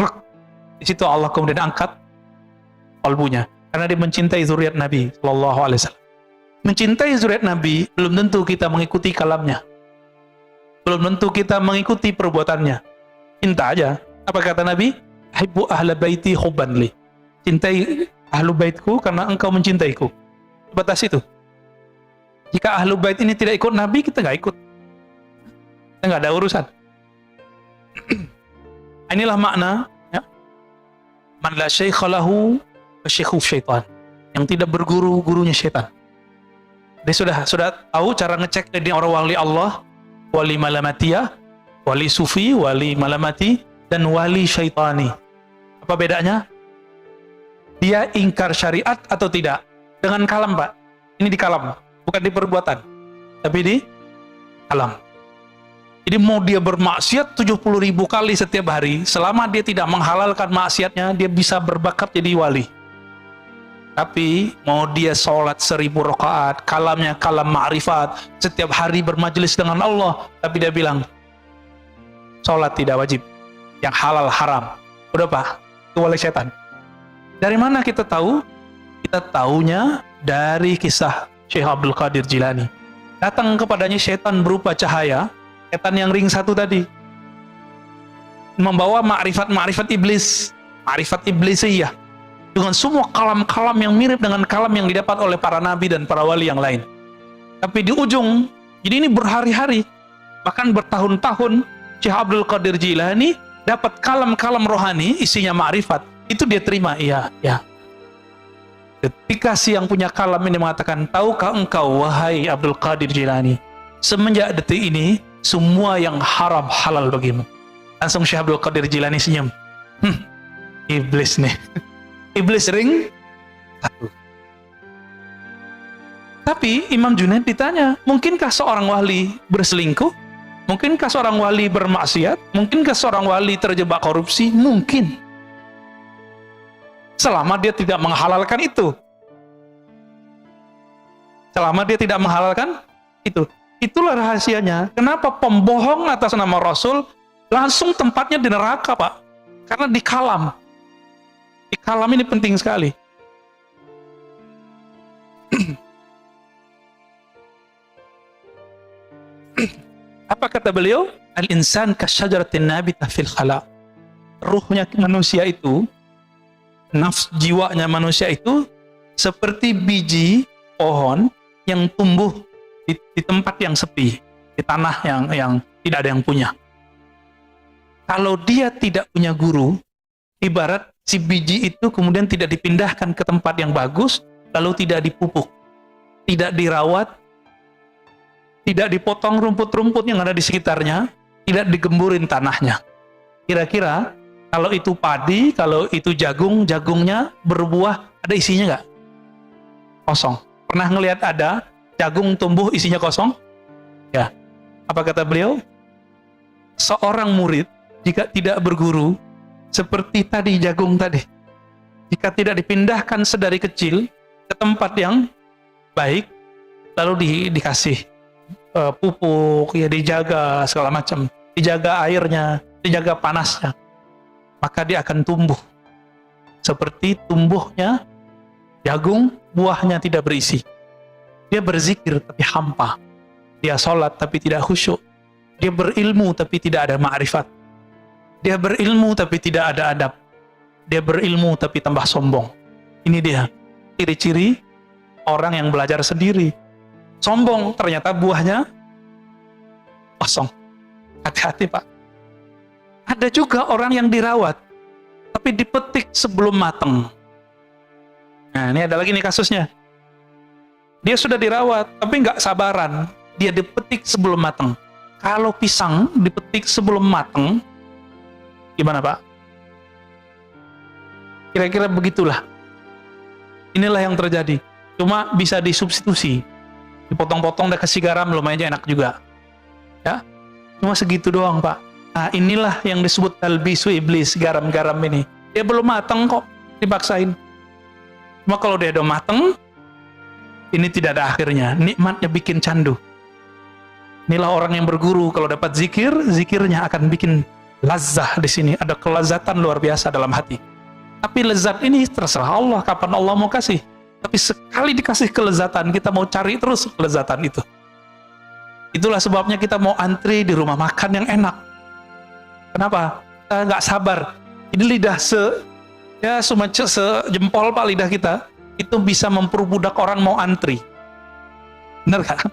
di situ Allah kemudian angkat kalbunya, karena dia mencintai zuriat Nabi Sallallahu Alaihi Wasallam. Mencintai zuriat Nabi belum tentu kita mengikuti kalamnya, belum tentu kita mengikuti perbuatannya. Cinta aja. Apa kata Nabi? Hibbu ahla baiti hubban li. Cintai ahlu baitku karena engkau mencintaiku. Batas itu. Jika ahlu bait ini tidak ikut Nabi, kita nggak ikut. Kita nggak ada urusan. Inilah makna ya. Man la syaikha lahu fasyikhu syaitan. Yang tidak berguru, gurunya syaitan. Dia sudah tahu cara ngecek ini orang wali Allah, wali malamatiyah, wali sufi, wali malamati, dan wali syaitani. Apa bedanya? Dia ingkar syariat atau tidak? Dengan kalam, Pak. Ini di kalam, bukan di perbuatan, tapi di kalam. Jadi mau dia bermaksiat 70.000 kali setiap hari, selama dia tidak menghalalkan maksiatnya, dia bisa berbakat jadi wali. Tapi mau dia sholat 1000 rakaat, kalamnya kalam ma'rifat, setiap hari bermajelis dengan Allah, tapi dia bilang sholat tidak wajib, yang halal haram. Udah Pak, itu wali setan. Dari mana kita tahu? Kita tahunya dari kisah Syekh Abdul Qadir Jilani. Datang kepadanya setan berupa cahaya, setan yang ring satu tadi, membawa ma'rifat iblis, ma'rifat iblisiyah, dengan semua kalam-kalam yang mirip dengan kalam yang didapat oleh para nabi dan para wali yang lain. Tapi di ujung, jadi ini berhari-hari, bahkan bertahun-tahun, Syekh Abdul Qadir Jilani dapat kalam-kalam rohani, isinya ma'rifat, itu dia terima, iya. Ketika si yang punya kalam ini mengatakan, tahukah engkau wahai Abdul Qadir Jilani, semenjak detik ini semua yang haram halal bagimu. Langsung Syekh Abdul Qadir Jilani senyum. Iblis nih. Iblis ring satu. Tapi Imam Junaid ditanya, mungkinkah seorang wali berselingkuh? Mungkinkah seorang wali bermaksiat? Mungkinkah seorang wali terjebak korupsi? Mungkin. Selama dia tidak menghalalkan itu. Selama dia tidak menghalalkan itu. Itulah rahasianya. Kenapa pembohong atas nama Rasul langsung tempatnya di neraka, Pak? Karena di kalam. Di kalam ini penting sekali. Apa kata beliau? Al-insan kasyajaratin nabita fil khala. Ruhnya manusia itu, nafs jiwanya manusia itu seperti biji pohon yang tumbuh di tempat yang sepi, di tanah yang tidak ada yang punya. Kalau dia tidak punya guru, ibarat si biji itu kemudian tidak dipindahkan ke tempat yang bagus, lalu tidak dipupuk, tidak dirawat, tidak dipotong rumput-rumput yang ada di sekitarnya, tidak digemburin tanahnya. Kira-kira kalau itu padi, kalau itu jagung, jagungnya berbuah, ada isinya nggak? Kosong. Pernah ngelihat ada jagung tumbuh isinya kosong? Ya. Apa kata beliau? Seorang murid jika tidak berguru, seperti tadi jagung tadi, jika tidak dipindahkan sedari kecil ke tempat yang baik, lalu dikasih pupuk, ya dijaga segala macam, dijaga airnya, dijaga panasnya, maka dia akan tumbuh seperti tumbuhnya jagung, buahnya tidak berisi. Dia berzikir tapi hampa, dia sholat tapi tidak khusyuk, dia berilmu tapi tidak ada ma'rifat, dia berilmu tapi tidak ada adab, dia berilmu tapi tambah sombong. Ini dia ciri-ciri orang yang belajar sendiri. Sombong, ternyata buahnya kosong. Hati-hati Pak. Ada juga orang yang dirawat tapi dipetik sebelum matang. Nah, ini ada lagi nih kasusnya. Dia sudah dirawat tapi nggak sabaran, dia dipetik sebelum matang. Kalau pisang dipetik sebelum matang, gimana Pak? Kira-kira begitulah. Inilah yang terjadi. Cuma bisa disubstitusi, dipotong-potong dan kasih garam, lumayan enak juga. Ya, cuma segitu doang Pak. Nah, inilah yang disebut talbisu iblis, garam-garam ini. Dia belum matang kok, dipaksain. Cuma kalau dia udah matang, ini tidak ada akhirnya. Nikmatnya bikin candu. Inilah orang yang berguru, kalau dapat zikir, zikirnya akan bikin lazah di sini. Ada kelezatan luar biasa dalam hati. Tapi lezat ini terserah Allah, kapan Allah mau kasih. Tapi sekali dikasih kelezatan, kita mau cari terus kelezatan itu. Itulah sebabnya kita mau antri di rumah makan yang enak. Kenapa? Kita nggak sabar. Ini lidah sejempol Pak, lidah kita itu bisa memperbudak orang mau antri. Benar kan?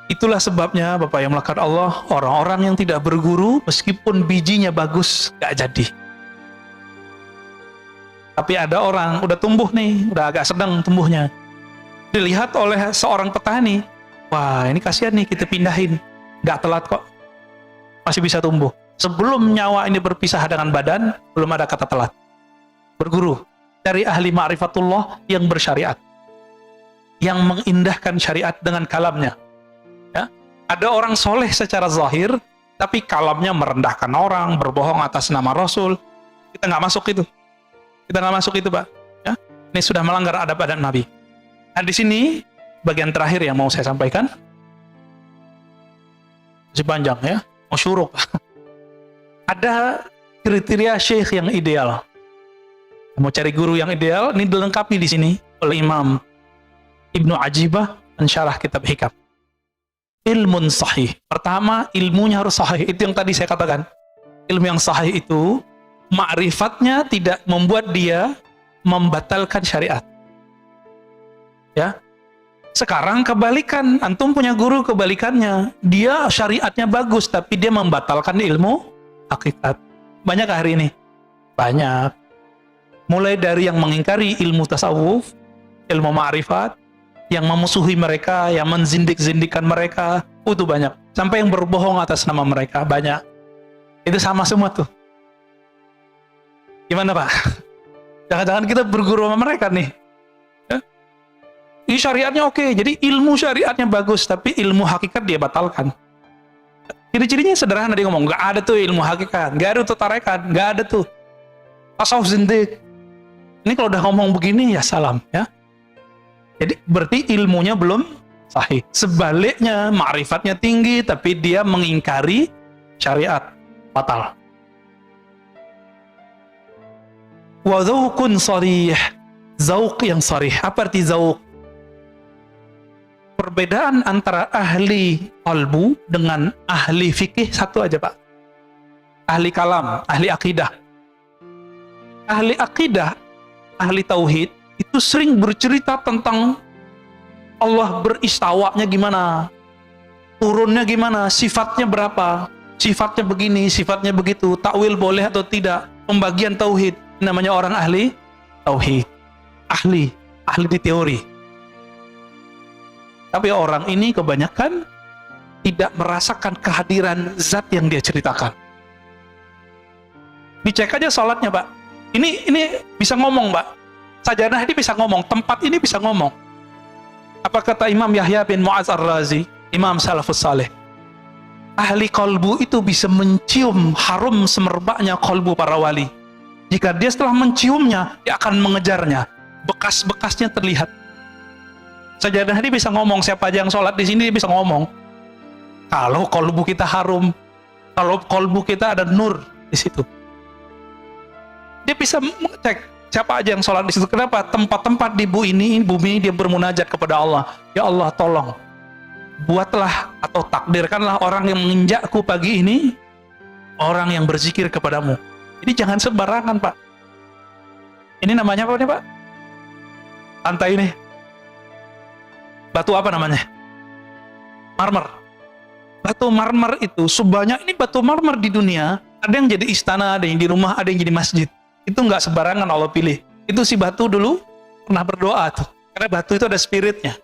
Itulah sebabnya Bapak yang melakukan Allah, orang-orang yang tidak berguru meskipun bijinya bagus nggak jadi. Tapi ada orang udah tumbuh nih, udah agak sedang tumbuhnya, dilihat oleh seorang petani, wah ini kasihan nih, kita pindahin, nggak telat kok, masih bisa tumbuh. Sebelum nyawa ini berpisah dengan badan, belum ada kata telat. Berguru dari ahli ma'rifatullah yang bersyariat, yang mengindahkan syariat dengan kalamnya. Ya? Ada orang soleh secara zahir, tapi kalamnya merendahkan orang, berbohong atas nama Rasul. Kita nggak masuk itu. Kita nggak masuk itu Pak. Ya? Ini sudah melanggar adab-adab Nabi. Nah di sini bagian terakhir yang mau saya sampaikan, masih panjang ya, mau syuruk. Ada kriteria syekh yang ideal. Mau cari guru yang ideal, ini dilengkapi di sini oleh Imam Ibnu Ajibah mensyarah kitab Hikam. Ilmun sahih. Pertama, ilmunya harus sahih. Itu yang tadi saya katakan. Ilmu yang sahih itu ma'rifatnya tidak membuat dia membatalkan syariat. Ya. Sekarang kebalikan, antum punya guru kebalikannya. Dia syariatnya bagus tapi dia membatalkan ilmu hakikat. Banyak hari ini? Banyak. Mulai dari yang mengingkari ilmu tasawuf, ilmu ma'rifat, yang memusuhi mereka, yang menzindik-zindikkan mereka, itu banyak. Sampai yang berbohong atas nama mereka, banyak. Itu sama semua tuh. Gimana Pak? Jangan-jangan kita berguru sama mereka nih. Ya? Ini syariatnya oke, jadi ilmu syariatnya bagus, tapi ilmu hakikat dia batalkan. Ciri-cirinya sederhana, dia ngomong, nggak ada tuh ilmu hakikat, nggak ada tuh tarekat, nggak ada tuh tasawuf zindik. Ini kalau udah ngomong begini, ya salam. Ya. Jadi berarti ilmunya belum sahih. Sebaliknya, ma'rifatnya tinggi, tapi dia mengingkari syariat, batal. Wa dzauqun sharih, zauq yang sharih. Apa arti zauq? Perbedaan antara ahli qalbu dengan ahli fikih satu aja Pak. Ahli kalam, ahli akidah. Ahli akidah, ahli tauhid itu sering bercerita tentang Allah beristawanya gimana, turunnya gimana, sifatnya berapa, sifatnya begini, sifatnya begitu, takwil boleh atau tidak, pembagian tauhid. Namanya orang ahli tauhid, ahli di teori. Tapi orang ini kebanyakan tidak merasakan kehadiran zat yang dia ceritakan. Dicek aja sholatnya Pak. Ini bisa ngomong Pak. Sajadah ini bisa ngomong, tempat ini bisa ngomong. Apa kata Imam Yahya bin Mu'adz Ar-Razi, Imam Salafus Saleh? Ahli kolbu itu bisa mencium harum semerbaknya kolbu para wali. Jika dia setelah menciumnya, dia akan mengejarnya. Bekas-bekasnya terlihat. Sajadah dia bisa ngomong, siapa aja yang sholat di sini dia bisa ngomong. Kalau kolbu kita harum, kalau kolbu kita ada nur di situ, dia bisa mengecek siapa aja yang sholat di situ. Kenapa? Tempat-tempat di bumi ini dia bermunajat kepada Allah. Ya Allah, tolong buatlah atau takdirkanlah orang yang menginjakku pagi ini orang yang berzikir kepadamu. Jadi jangan sembarangan, Pak. Ini namanya apa nih, Pak? Lantai ini batu apa namanya? Marmer. Batu marmer itu sebanyak ini batu marmer di dunia, ada yang jadi istana, ada yang di rumah, ada yang jadi masjid. Itu nggak sembarangan Allah pilih. Itu si batu dulu pernah berdoa tuh. Karena batu itu ada spiritnya.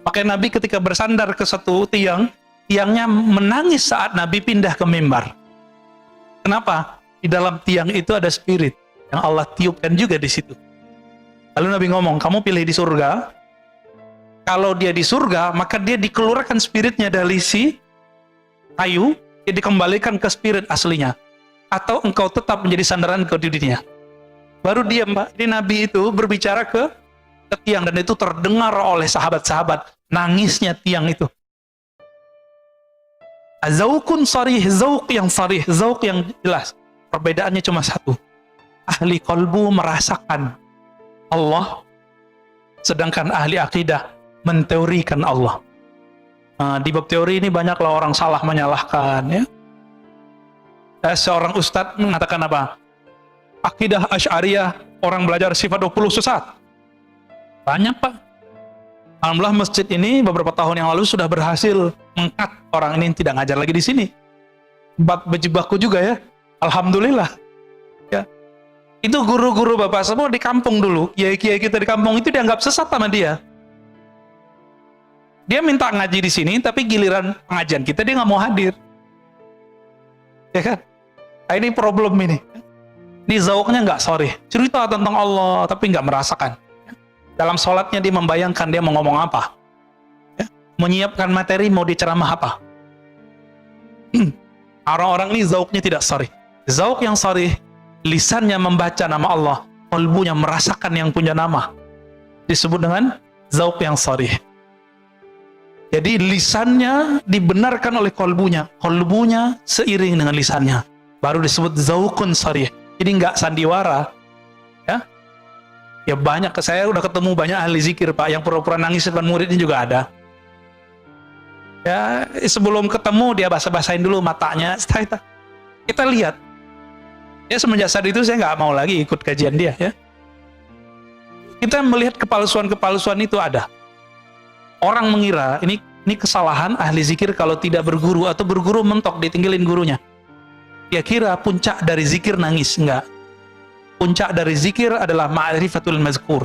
Makanya Nabi ketika bersandar ke satu tiang, tiangnya menangis saat Nabi pindah ke mimbar. Kenapa? Di dalam tiang itu ada spirit yang Allah tiupkan juga di situ. Lalu Nabi ngomong, kamu pilih di surga. Kalau dia di surga, maka dia dikeluarkan spiritnya dari si kayu, dia dikembalikan ke spirit aslinya. Atau engkau tetap menjadi sandaran ke dunia. Baru dia, Mbak, ini Nabi itu berbicara ke tiang, dan itu terdengar oleh sahabat-sahabat, nangisnya tiang itu. Zaukun sarih, zauk yang sarih, zauk yang jelas. Perbedaannya cuma satu. Ahli kolbu merasakan Allah, sedangkan ahli akidah menteorikan Allah. Nah, di bab teori ini banyaklah orang salah menyalahkan, ya. Seorang ustadz mengatakan apa? Akidah Asy'ariyah, orang belajar sifat 20 sesat. Banyak, Pak. Alhamdulillah masjid ini beberapa tahun yang lalu sudah berhasil mengkat orang ini tidak ngajar lagi di sini. Tempat berjibaku juga, ya. Alhamdulillah. Ya. Itu guru-guru Bapak semua di kampung dulu, kiai-kiai kita di kampung itu dianggap sesat sama dia. Dia minta ngaji di sini, tapi giliran pengajian kita dia nggak mau hadir. Ya kan? Nah, ini problem ini. Ini zauknya nggak sorry. Cerita tentang Allah, tapi nggak merasakan. Dalam sholatnya dia membayangkan dia mau ngomong apa. Ya? Menyiapkan materi mau diceramah apa. Orang-orang ini zauknya tidak sorry. Zauk yang sorry, lisannya membaca nama Allah, kalbunya merasakan yang punya nama. Disebut dengan zauk yang sorry. Jadi lisannya dibenarkan oleh kalbunya, kalbunya seiring dengan lisannya. Baru disebut zaukun sarih. Jadi nggak sandiwara, ya. Ya banyak, saya udah ketemu banyak ahli zikir, Pak, yang pura-pura nangis depan muridnya juga ada. Ya sebelum ketemu dia basa-basain dulu matanya. Setelah kita lihat, ya semenjak saat itu saya nggak mau lagi ikut kajian dia. Ya. Kita melihat kepalsuan-kepalsuan itu ada. Orang mengira ini kesalahan ahli zikir kalau tidak berguru atau berguru mentok ditinggalin gurunya. Dia kira puncak dari zikir nangis, enggak. Puncak dari zikir adalah ma'rifatul mazkur.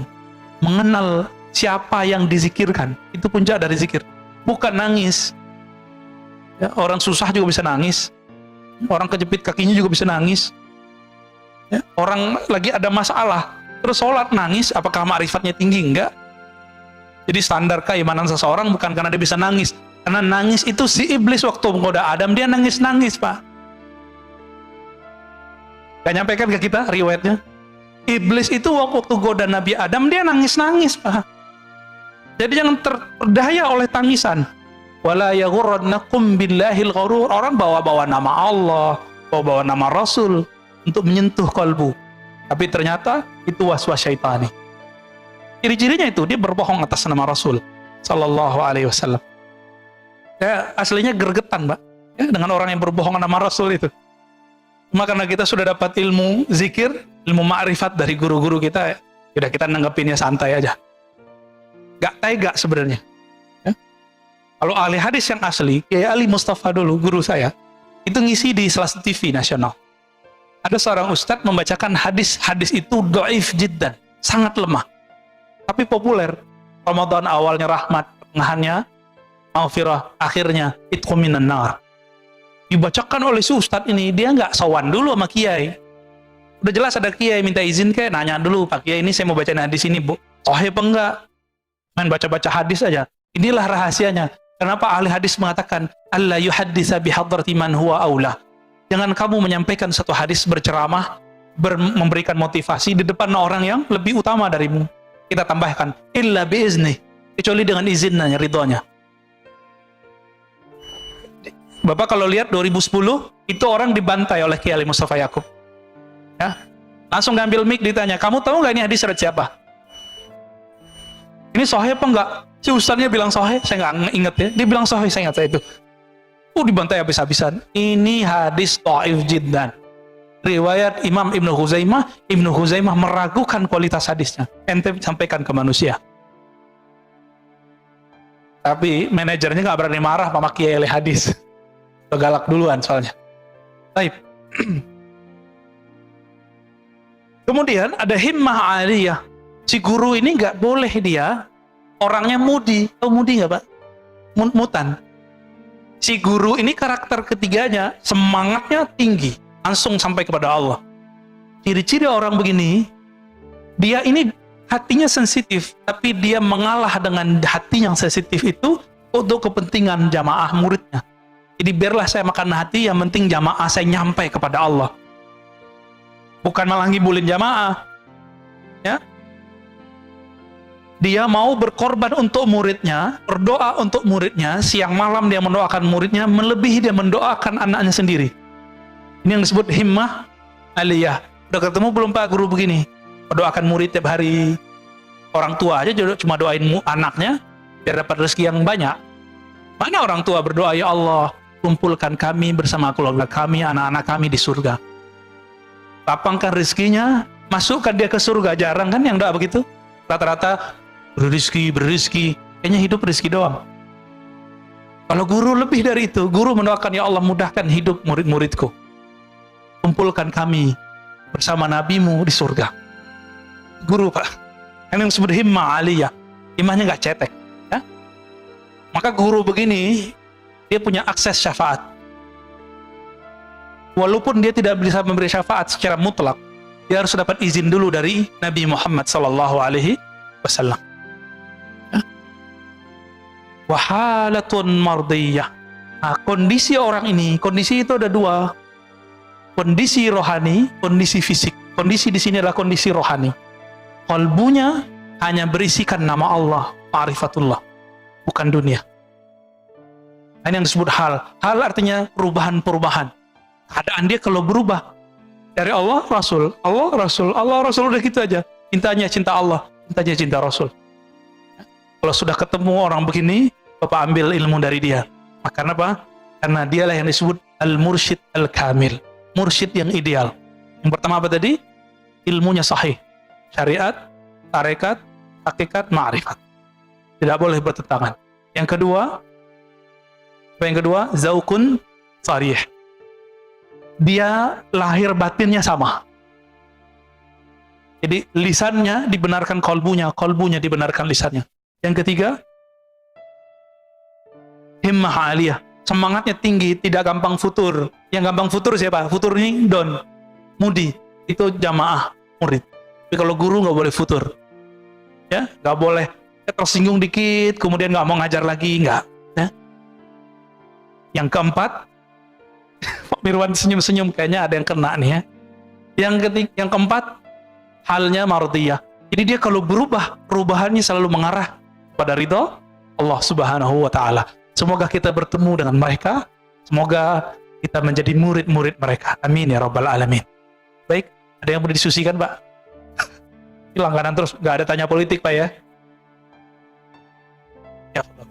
Mengenal siapa yang dizikirkan. Itu puncak dari zikir. Bukan nangis. Ya, orang susah juga bisa nangis. Orang kejepit kakinya juga bisa nangis. Ya, orang lagi ada masalah, terus sholat nangis, apakah ma'rifatnya tinggi? Enggak. Jadi standar keimanan seseorang bukan karena dia bisa nangis. Karena nangis itu si iblis waktu menggoda Adam, dia nangis-nangis, Pak. Gak nyampaikan ke kita riwayatnya? Iblis itu waktu goda Nabi Adam, dia nangis-nangis, Pak. Jadi jangan terperdaya oleh tangisan. Wala yaghurrannakum billahil gharur. Orang bawa-bawa nama Allah, bawa-bawa nama Rasul untuk menyentuh kalbu. Tapi ternyata itu waswas syaitani. Ciri-cirinya itu dia berbohong atas nama Rasul sallallahu alaihi wasallam. Ya, aslinya gergetan, Pak. Ya, dengan orang yang berbohong nama Rasul itu. Cuma karena kita sudah dapat ilmu zikir, ilmu ma'rifat dari guru-guru kita, ya udah kita nanggepinnya santai aja. Gak tega sebenarnya. Ya. Kalau ahli hadis yang asli, kayak Ali Mustafa dulu, guru saya, itu ngisi di salah satu TV nasional. Ada seorang ustadz membacakan hadis itu dhaif jiddan, sangat lemah. Tapi populer. Ramadan awalnya rahmat, pertengahannya maghfirah, akhirnya itqu minan nar. Dibacakan oleh si ustadz ini, dia nggak sowan dulu sama kiai. Udah jelas ada kiai minta izin kayak nanya dulu, Pak Kiai ini saya mau bacain hadis ini, Bu. Sahih apa enggak? main baca-baca hadis aja. Inilah rahasianya. Kenapa ahli hadis mengatakan alla yuhadditsa bihadrati man huwa aula. Jangan kamu menyampaikan satu hadis berceramah, memberikan motivasi di depan orang yang lebih utama darimu. Kita tambahkan illa biizni, kecuali dengan izinnya, ridhonya. Bapak kalau lihat 2010 itu orang dibantai oleh Kiai Mustafa Yaakob. Ya. Langsung ngambil mic ditanya, "Kamu tahu nggak ini hadis riwayat siapa?" Ini sahih apa enggak? Si ustaznya bilang sahih, saya nggak inget ya. Dia bilang sahih, saya ingat itu. Dibantai habis-habisan. Ini hadis dhaif jiddan. Riwayat Imam Ibnu Huzaimah meragukan kualitas hadisnya. Ente sampaikan ke manusia. Tapi manajernya nggak berani marah sama Kiai ahli hadis. Galak duluan soalnya. Baik. Kemudian ada himmah aliyah. Si guru ini nggak boleh dia orangnya mudi. Tahu mudi nggak Pak? Mutan. Si guru ini karakter ketiganya semangatnya tinggi, langsung sampai kepada Allah. Ciri-ciri orang begini, dia ini hatinya sensitif, tapi dia mengalah dengan hati yang sensitif itu untuk kepentingan jamaah muridnya. Jadi biarlah saya makan hati, yang penting jamaah saya nyampai kepada Allah. Bukan malah ngibulin jamaah. Ya. Dia mau berkorban untuk muridnya, berdoa untuk muridnya, siang malam dia mendoakan muridnya, melebihi dia mendoakan anaknya sendiri. Ini yang disebut himmah aliyah. Udah ketemu belum Pak guru begini? Mendoakan murid tiap hari. Orang tua aja cuma doain anaknya, biar dapat rezeki yang banyak. Mana orang tua berdoa, ya Allah, kumpulkan kami bersama keluarga kami, anak-anak kami di surga. Lapangkan rezekinya, masukkan dia ke surga. Jarang kan yang doa begitu? Rata-rata berizki, kayaknya hidup rezeki doang. Kalau guru lebih dari itu, guru mendoakan, ya Allah mudahkan hidup murid-muridku. Kumpulkan kami bersama nabimu di surga. Guru Pak, yang disebut himmah aliyah, himmahnya nggak cetek. Ya? Maka guru begini, dia punya akses syafaat. Walaupun dia tidak bisa memberi syafaat secara mutlak, dia harus dapat izin dulu dari Nabi Muhammad SAW. Wahalatun mardiyah. Nah, kondisi orang ini, kondisi itu ada dua. Kondisi rohani, kondisi fisik. Kondisi di sini adalah kondisi rohani. Kalbunya hanya berisikan nama Allah, ma'rifatullah, bukan dunia. Ini yang disebut hal. Hal artinya perubahan-perubahan. Keadaan dia kalau berubah dari Allah, Rasul, Allah, Rasul, Allah, Rasul, udah gitu aja. Cintanya cinta Allah, cintanya cinta Rasul. Kalau sudah ketemu orang begini, Bapak ambil ilmu dari dia. Karena apa? Karena dialah yang disebut al-mursyid al-kamil. Mursyid yang ideal. Yang pertama apa tadi? Ilmunya sahih. Syariat, tarekat, hakikat, ma'rifat. Tidak boleh bertentangan. Yang kedua, apa yang kedua? Zaukun sarih. Dia lahir batinnya sama. Jadi lisannya dibenarkan kolbunya, kolbunya dibenarkan lisannya. Yang ketiga, himmah aliyah. Semangatnya tinggi, tidak gampang futur. Yang gampang futur siapa? Futur ini don, mudi. Itu jamaah murid. Tapi kalau guru nggak boleh futur. Ya, nggak boleh tersinggung dikit, kemudian nggak mau ngajar lagi, nggak. Ya. Yang keempat, Pak Mirwan senyum-senyum, kayaknya ada yang kena nih ya. Yang keempat, halnya mardiyah. Jadi dia kalau berubah, perubahannya selalu mengarah pada ridho Allah Subhanahu wa Ta'ala. Semoga kita bertemu dengan mereka, semoga kita menjadi murid-murid mereka. Amin ya Rabbal Alamin. Baik, ada yang mau didiskusikan Pak? Langganan terus, nggak ada tanya politik Pak ya? Ya, Pak.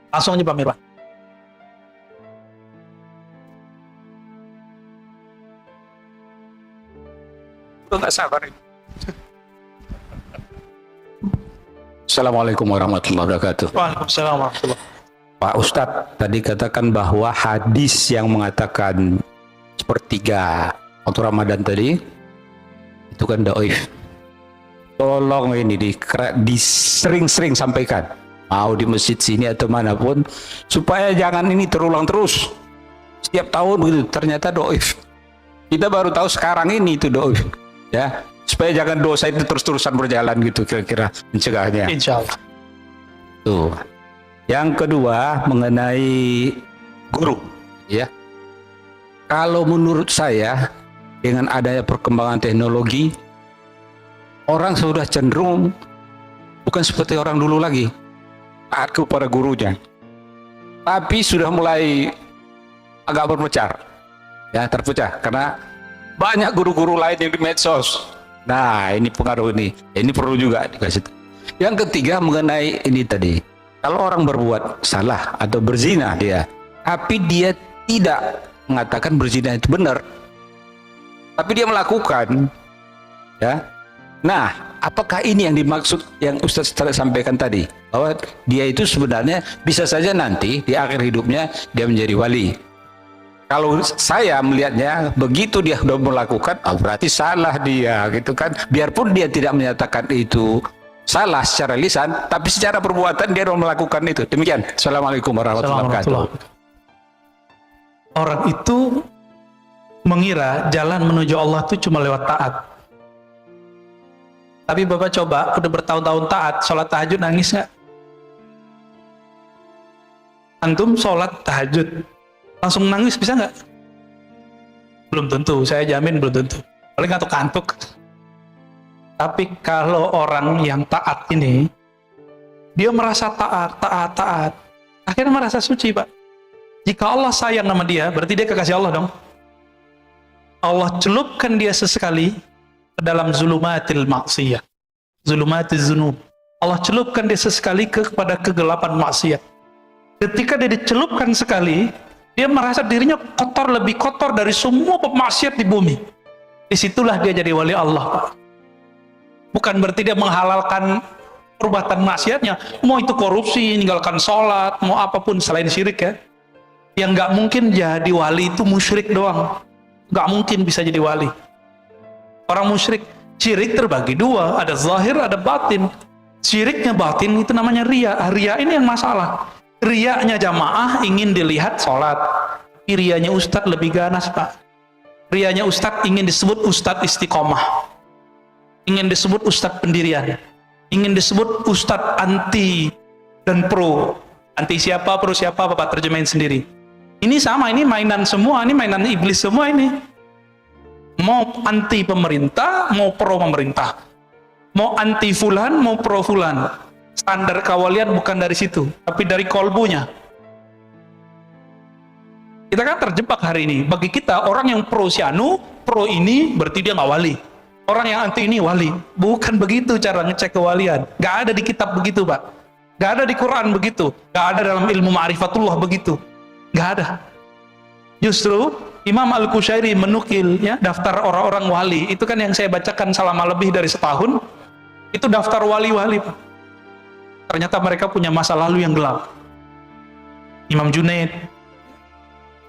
Langsung aja Pak Mirwan. Itu nggak sabar ini. Assalamualaikum warahmatullahi wabarakatuh. Waalaikumsalam warahmatullahi. Pak Ustadz, tadi katakan bahwa hadis yang mengatakan sepertiga waktu Ramadan tadi itu kan dhaif. tolong ini sering-sering sampaikan, mau di masjid sini atau manapun, supaya jangan ini terulang terus setiap tahun begitu. Ternyata doif, kita baru tahu sekarang ini itu doif, ya, supaya jangan dosa itu terus-terusan berjalan gitu, kira-kira mencegahnya. Insya Allah. Tuh. Yang kedua mengenai guru, ya. Kalau menurut saya dengan adanya perkembangan teknologi, orang sudah cenderung bukan seperti orang dulu lagi, taat kepada gurunya, tapi sudah mulai agak berpecah, ya, terpecah karena banyak guru-guru lain yang di medsos. Nah, ini pengaruh ini perlu juga dikasih. Yang ketiga mengenai ini tadi, kalau orang berbuat salah atau berzina dia, tapi dia tidak mengatakan berzina itu benar, tapi dia melakukan, ya. Nah, apakah ini yang dimaksud yang Ustaz sampaikan tadi, bahwa dia itu sebenarnya bisa saja nanti di akhir hidupnya dia menjadi wali? Kalau saya melihatnya begitu, dia sudah melakukan, berarti salah dia, gitu kan. Biarpun dia tidak menyatakan itu salah secara lisan, tapi secara perbuatan dia sudah melakukan itu. Demikian. Assalamualaikum warahmatullahi wabarakatuh. Orang itu mengira jalan menuju Allah itu cuma lewat taat. Tapi Bapak coba, udah bertahun-tahun taat, sholat tahajud nangis nggak? Antum sholat tahajud, langsung nangis bisa nggak? Belum tentu, saya jamin belum tentu. Paling ngantuk-ngantuk. Tapi kalau orang yang taat ini, dia merasa taat, akhirnya merasa suci, Pak. Jika Allah sayang sama dia, berarti dia kekasih Allah dong. Allah celupkan dia sesekali ke dalam zulumatil maksiyah, zulumatil zunub. Allah celupkan dia sesekali kepada kegelapan maksiat. Ketika dia dicelupkan sekali, dia merasa dirinya kotor, lebih kotor dari semua pemaksiat di bumi. Disitulah dia jadi wali Allah, Pak. Bukan berarti dia menghalalkan perbuatan maksiatnya, mau itu korupsi, meninggalkan sholat, mau apapun selain syirik, ya. Yang nggak mungkin jadi wali itu musyrik doang, nggak mungkin bisa jadi wali. Orang musyrik, syirik terbagi dua, ada zahir, ada batin. Syiriknya batin itu namanya riya. Riya ini yang masalah. Riyanya jamaah ingin dilihat sholat, riyanya ustadz lebih ganas, Pak. Riyanya ustadz ingin disebut ustadz istiqomah, ingin disebut ustadz pendirian, ingin disebut ustadz anti dan pro. Anti siapa, pro siapa, Bapak terjemahin sendiri. Ini sama, ini mainan semua, ini mainan iblis semua ini. Mau anti pemerintah, mau pro pemerintah. Mau anti fulan, mau pro fulan. Standar kewalian bukan dari situ, tapi dari kolbunya. Kita kan terjebak hari ini. Bagi kita, orang yang pro si anu, pro ini, berarti dia nggak wali. Orang yang anti ini wali. Bukan begitu cara ngecek kewalian. Nggak ada di kitab begitu, Pak. Nggak ada di Quran begitu. Nggak ada dalam ilmu ma'rifatullah begitu. Nggak ada. Justru Imam Al-Qushairi menukil, ya, daftar orang-orang wali. Itu kan yang saya bacakan selama lebih dari setahun. Itu daftar wali-wali, Pak. Ternyata mereka punya masa lalu yang gelap. Imam Junaid,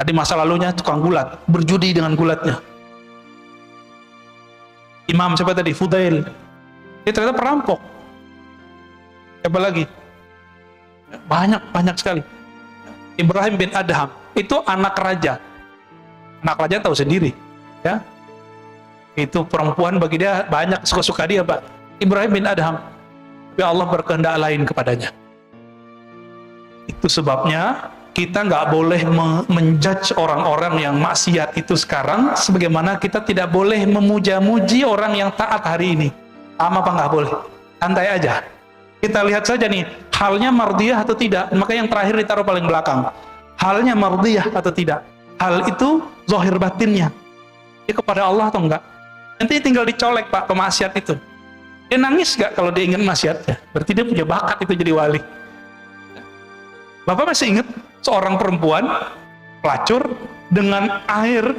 tadi masa lalunya tukang gulat, berjudi dengan gulatnya. Imam siapa tadi? Fudail, dia ternyata perampok. Siapa lagi? Banyak sekali. Ibrahim bin Adham, itu anak raja. Anak raja tahu sendiri, ya. Itu perempuan bagi dia banyak suka-suka dia, Pak. Ibrahim bin Adham, tapi Allah berkehendak lain kepadanya. Itu sebabnya kita nggak boleh menjudge orang-orang yang maksiat itu sekarang, sebagaimana kita tidak boleh memuja-muji orang yang taat hari ini. Sama apa nggak boleh? Santai aja. Kita lihat saja nih, halnya mardiyah atau tidak. Maka yang terakhir ditaruh paling belakang. Halnya mardiyah atau tidak. Hal itu zahir batinnya. Dia kepada Allah atau enggak? Nanti tinggal dicolek, Pak, pemaksiat itu. Dia nangis gak kalau dia ingat maksiatnya? Berarti dia punya bakat itu jadi wali. Bapak masih ingat seorang perempuan pelacur dengan air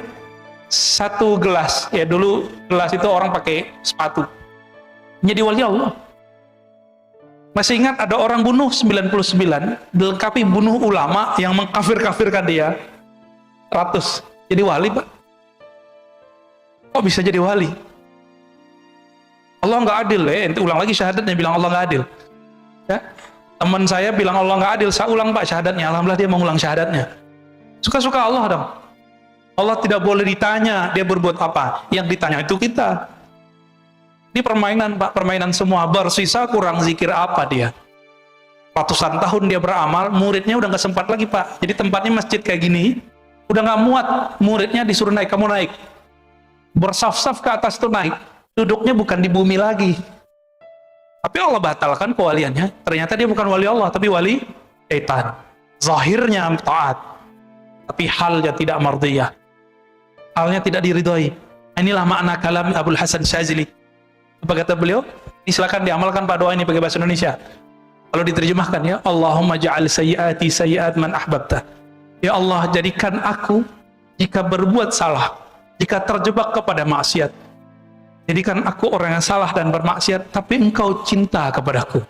1 gelas. Ya dulu gelas itu orang pakai sepatu. Jadi wali Allah. Masih ingat ada orang bunuh 99, dilengkapi bunuh ulama yang mengkafir-kafirkan dia 100. Jadi wali, Pak. Kok bisa jadi wali? Allah Allah nggak adil. Ente ulang lagi syahadatnya, bilang Allah nggak adil. Ya, teman saya bilang Allah nggak adil, saya ulang Pak syahadatnya. Alhamdulillah dia mengulang syahadatnya. Suka-suka Allah dong. Allah tidak boleh ditanya dia berbuat apa. Yang ditanya itu kita. Ini permainan Pak, permainan semua. Bersisa kurang zikir apa dia? Ratusan tahun dia beramal, muridnya udah nggak sempat lagi Pak. Jadi tempatnya masjid kayak gini, udah nggak muat. Muridnya disuruh naik, kamu naik. Bersaf-saf ke atas tuh naik. Duduknya bukan di bumi lagi. Tapi Allah batalkan kewaliannya. Ternyata dia bukan wali Allah, tapi wali syaitan. Zahirnya taat, tapi halnya tidak mardiyah. Halnya tidak diridhoi. Inilah makna kalam Abul Hasan Syazili. Apa kata beliau? Ini silakan diamalkan Pak, doa ini pakai bahasa Indonesia. Kalau diterjemahkan ya, Allahumma ja'al sayyiati sayyiat man ahbabta. Ya Allah, jadikan aku jika berbuat salah, jika terjebak kepada maksiat, jadikan aku orang yang salah dan bermaksiat, tapi engkau cinta kepadaku.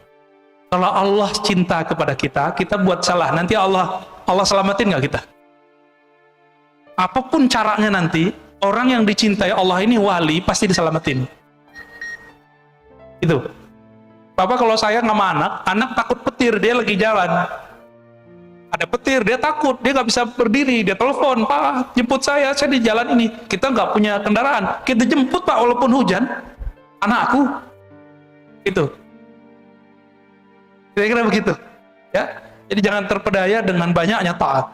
Kalau Allah cinta kepada kita, kita buat salah, nanti Allah selamatin nggak kita? Apapun caranya nanti, orang yang dicintai Allah ini wali, pasti diselamatin. Itu. Bapak kalau sayang sama anak takut petir, dia lagi jalan. Ada petir, dia takut, dia nggak bisa berdiri, dia telepon, Pak, jemput saya di jalan ini. Kita nggak punya kendaraan, kita jemput Pak, walaupun hujan, anakku. Itu. Kira-kira begitu. Ya, jadi jangan terpedaya dengan banyaknya taat.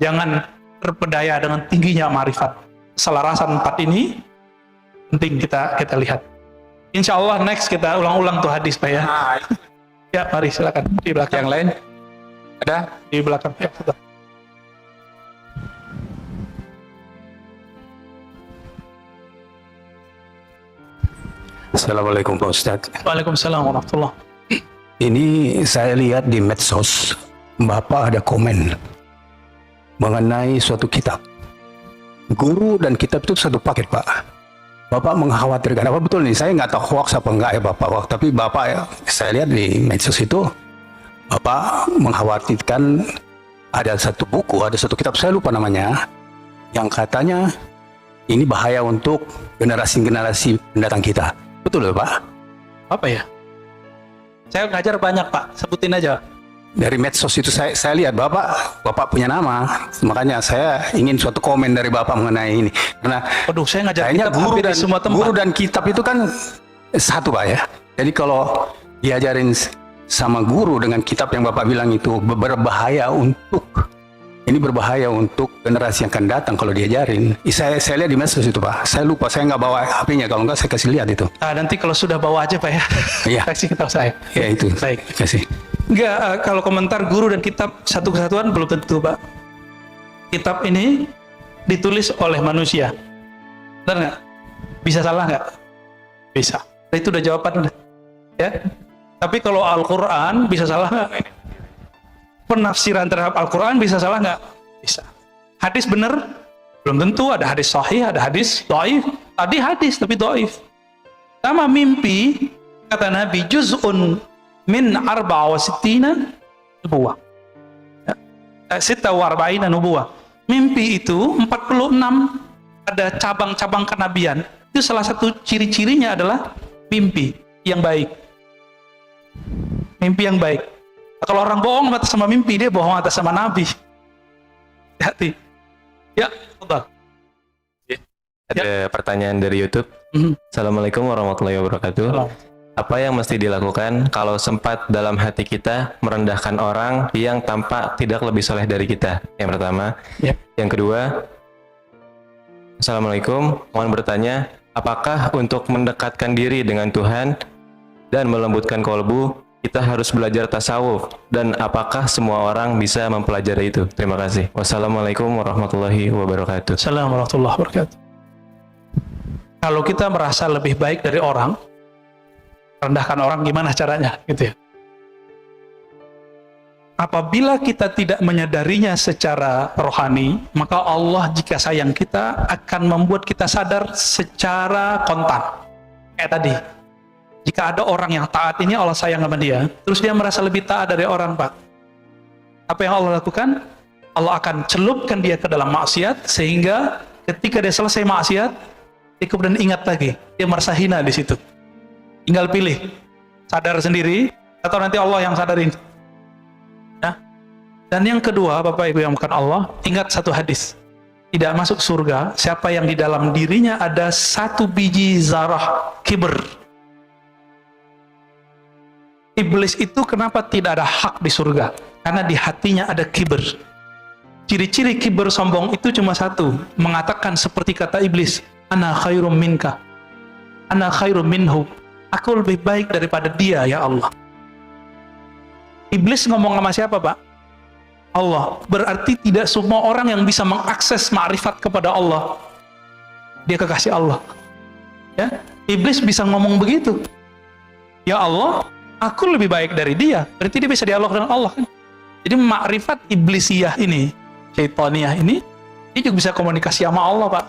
Jangan terpedaya dengan tingginya marifat. Keselarasan 4 ini penting kita lihat. Insya Allah next kita ulang-ulang tuh hadis Pak ya. Ya, mari silakan di belakang. Yang lain? Ada? Di belakang. Ya, sudah. Assalamualaikum Pak Ustadz. Waalaikumsalam warahmatullah. Ini saya lihat di medsos, Bapak ada komen mengenai suatu kitab. Guru dan kitab itu satu paket Pak. Bapak mengkhawatirkan, apa betul nih? Saya nggak tahu hoax apa enggak ya Bapak. Tapi Bapak ya, saya lihat di medsos itu, Bapak mengkhawatirkan ada satu buku, ada satu kitab, saya lupa namanya, yang katanya ini bahaya untuk generasi-generasi mendatang kita. Betul ya Pak? Apa ya? Saya ngajar banyak Pak, sebutin aja. Dari medsos itu saya lihat Bapak punya nama, makanya saya ingin suatu komen dari Bapak mengenai ini. Karena Aduh, saya ngajar kayaknya kitab hampir di semua tempat. guru dan kitab itu kan satu Pak ya. Jadi kalau diajarin sama guru dengan kitab yang Bapak bilang itu berbahaya untuk generasi yang akan datang kalau diajarin. Saya lihat di medsos itu Pak. Saya lupa, saya nggak bawa HP-nya, kalau nggak saya kasih lihat itu. Nah, nanti kalau sudah bawa aja Pak ya. Iya. Kasih ke saya. Ya itu. Baik. Kasih. Enggak, kalau komentar guru dan kitab satu kesatuan belum tentu Pak. Kitab ini ditulis oleh manusia. Benar nggak? Bisa salah nggak? Bisa. Itu udah jawaban udah. Ya. Tapi kalau Al-Quran bisa salah nggak? Penafsiran terhadap Al-Quran bisa salah nggak? Bisa. Hadis benar? Belum tentu. Ada hadis sahih, ada hadis dhaif. Tadi hadis tapi dhaif. Sama mimpi, kata Nabi, juz'un min 64 nubuwah. Sita wa arba'ina nubuwah. Mimpi itu 46 ada cabang-cabang kenabian. Itu salah satu ciri-cirinya adalah mimpi yang baik. Mimpi yang baik. Nah, kalau orang bohong atas sama mimpi, dia bohong atas sama Nabi. Hati. Ya, betul. Ada pertanyaan dari YouTube. Assalamualaikum warahmatullahi wabarakatuh. Salam. Apa yang mesti dilakukan kalau sempat dalam hati kita merendahkan orang yang tampak tidak lebih soleh dari kita? Yang pertama. Ya. Yang kedua, Assalamualaikum, mohon bertanya, apakah untuk mendekatkan diri dengan Tuhan dan melembutkan kolbu, kita harus belajar tasawuf? Dan apakah semua orang bisa mempelajari itu? Terima kasih. Wassalamualaikum warahmatullahi wabarakatuh. Assalamualaikum warahmatullahi wabarakatuh. Kalau kita merasa lebih baik dari orang, rendahkan orang, gimana caranya? Gitu ya. Apabila kita tidak menyadarinya secara rohani, maka Allah jika sayang kita akan membuat kita sadar secara kontan. Kayak tadi, jika ada orang yang taat ini, Allah sayang sama dia, terus dia merasa lebih taat dari orang, Pak. Apa yang Allah lakukan? Allah akan celupkan dia ke dalam maksiat, sehingga ketika dia selesai maksiat, dia kemudian ingat lagi, dia merasa hina di situ. Tinggal pilih, sadar sendiri atau nanti Allah yang sadarin. Ya. Dan yang kedua, Bapak Ibu yang bukan Allah, ingat satu hadis. Tidak masuk surga siapa yang di dalam dirinya ada 1 biji zarah kibr. Iblis itu kenapa tidak ada hak di surga? Karena di hatinya ada kibr. Ciri-ciri kibr sombong itu cuma satu, mengatakan seperti kata iblis, ana khairum minka, ana khairum minhu, aku lebih baik daripada dia ya Allah. Iblis ngomong sama siapa, Pak? Allah. Berarti tidak semua orang yang bisa mengakses ma'rifat kepada Allah dia kekasih Allah. Ya, iblis bisa ngomong begitu. Ya Allah, aku lebih baik dari dia. Berarti dia bisa dialog dengan Allah kan? Jadi ma'rifat iblisiyah ini, syaitaniyah ini, dia juga bisa komunikasi sama Allah, Pak.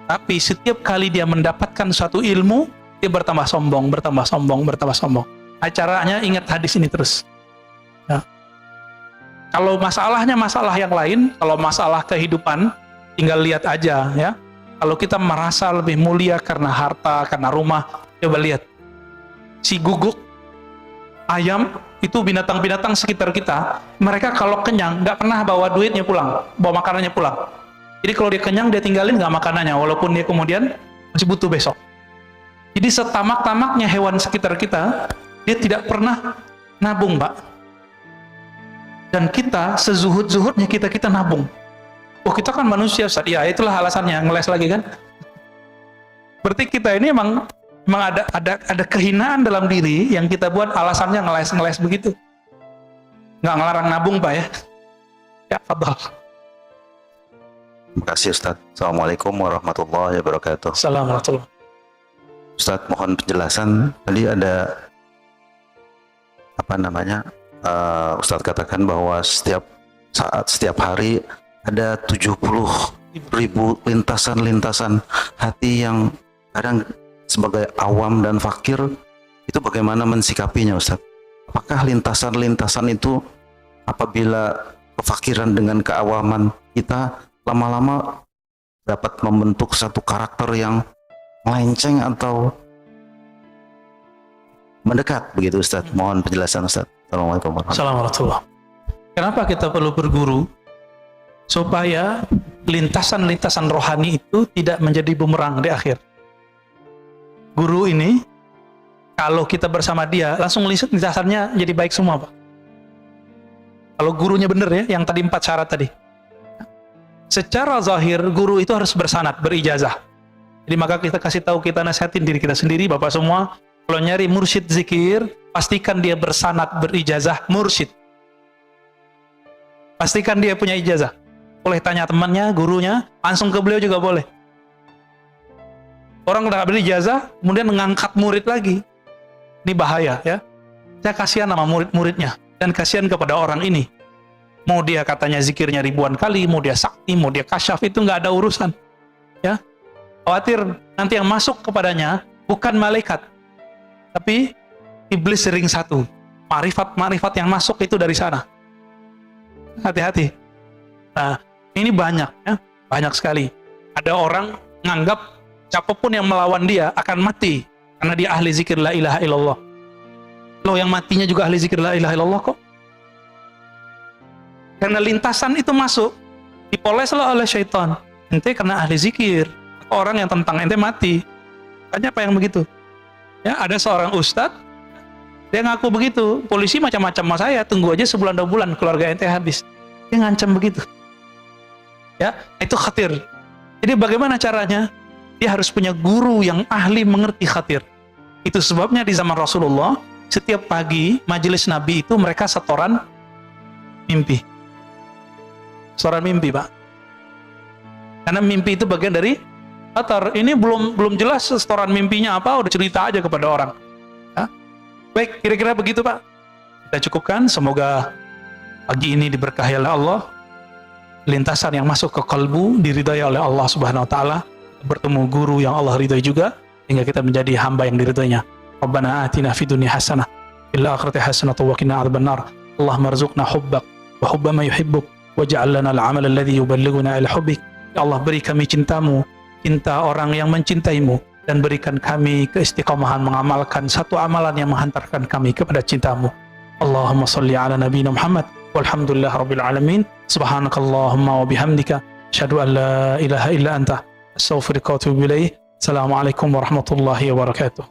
Tapi setiap kali dia mendapatkan suatu ilmu, dia bertambah sombong, bertambah sombong, bertambah sombong. Acaranya ingat hadis ini terus. Ya. Kalau masalahnya masalah yang lain, kalau masalah kehidupan, tinggal lihat aja ya. Kalau kita merasa lebih mulia karena harta, karena rumah, coba lihat. Si guguk, ayam, itu binatang-binatang sekitar kita, mereka kalau kenyang, nggak pernah bawa duitnya pulang, bawa makanannya pulang. Jadi kalau dia kenyang, dia tinggalin nggak makanannya, walaupun dia kemudian masih butuh besok. Jadi setamak-tamaknya hewan sekitar kita, dia tidak pernah nabung, Pak. Dan kita, sezuhud-zuhudnya kita nabung. Oh, kita kan manusia, Ustaz. Ya, itulah alasannya, ngeles lagi kan. Berarti kita ini emang ada kehinaan dalam diri yang kita buat alasannya ngeles begitu. Nggak ngelarang nabung, Pak ya. Ya, fadhal. Terima kasih Ustaz. Assalamualaikum warahmatullahi wabarakatuh. Assalamualaikum. Ustaz, mohon penjelasan. Tadi ada Ustaz katakan bahwa setiap hari ada 70.000 lintasan-lintasan hati yang kadang sebagai awam dan fakir itu bagaimana mensikapinya, Ustaz? Apakah lintasan-lintasan itu apabila kefakiran dengan keawaman kita lama-lama dapat membentuk satu karakter yang melenceng atau mendekat begitu, Ustaz? Mohon penjelasan, Ustaz. Assalamualaikum warahmatullahi Assalamualaikum. Kenapa kita perlu berguru? Supaya lintasan-lintasan rohani itu tidak menjadi bumerang di akhir. Guru ini, kalau kita bersama dia, langsung lintasannya jadi baik semua, Pak. Kalau gurunya benar ya, yang tadi 4 syarat tadi. Secara zahir, guru itu harus bersanad, berijazah. Jadi maka kita kasih tahu, kita nasihatin diri kita sendiri, Bapak semua, kalau nyari mursyid zikir, pastikan dia bersanad, berijazah, mursyid. Pastikan dia punya ijazah. Boleh tanya temannya, gurunya, langsung ke beliau juga boleh. Orang udah berijazah, kemudian mengangkat murid lagi. Ini bahaya ya. Saya kasihan sama murid-muridnya, dan kasihan kepada orang ini. Mau dia katanya zikirnya ribuan kali, mau dia sakti, mau dia kasyaf, itu nggak ada urusan. Ya, khawatir nanti yang masuk kepadanya bukan malaikat, tapi iblis ring satu. Ma'rifat yang masuk itu dari sana. Hati-hati. Nah, ini banyak ya, banyak sekali. Ada orang nganggap siapapun yang melawan dia akan mati karena dia ahli zikir la ilaha illallah. Loh, yang matinya juga ahli zikir la ilaha illallah kok. Karena lintasan itu masuk, dipoleslah oleh syaitan. Ente karena ahli zikir, orang yang tentang ente mati. Tanya apa yang begitu? Ya, ada seorang ustadz, dia ngaku begitu, polisi macam-macam sama saya, tunggu aja sebulan 2 bulan keluarga ente habis. Dia ngancam begitu. Ya, itu khatir. Jadi bagaimana caranya? Dia harus punya guru yang ahli mengerti khatir. Itu sebabnya di zaman Rasulullah, setiap pagi majelis Nabi itu mereka setoran mimpi. Setoran mimpi, Pak. Karena mimpi itu bagian dari khatar. Ini belum jelas setoran mimpinya apa, udah cerita aja kepada orang. Ya? Baik, kira-kira begitu, Pak. Kita cukupkan, semoga pagi ini diberkahi oleh Allah. Lintasan yang masuk ke kalbu diridai oleh Allah Subhanahu wa taala, bertemu guru yang Allah ridai juga, hingga kita menjadi hamba yang diridainya. Rabbana atina fid dunya hasanah fil akhirati hasanah wa qina adzabannar. Allahumma rzuqna hubbak wa hubba ma yuhibbuk waj'al lana al-'amal alladhi yuballighuna ila hubbik. Ya Allah, beri kami cintamu, cinta orang yang mencintaimu, dan berikan kami keistiqomahan mengamalkan satu amalan yang menghantarkan kami kepada cintamu. Allahumma salli ala nabiyina Muhammad walhamdulillah rabbil alamin. Subhanakallahumma wa bihamdika asyhadu an la ilaha illa anta astaghfiruka wa atubu ilaik. Assalamualaikum warahmatullahi wabarakatuh.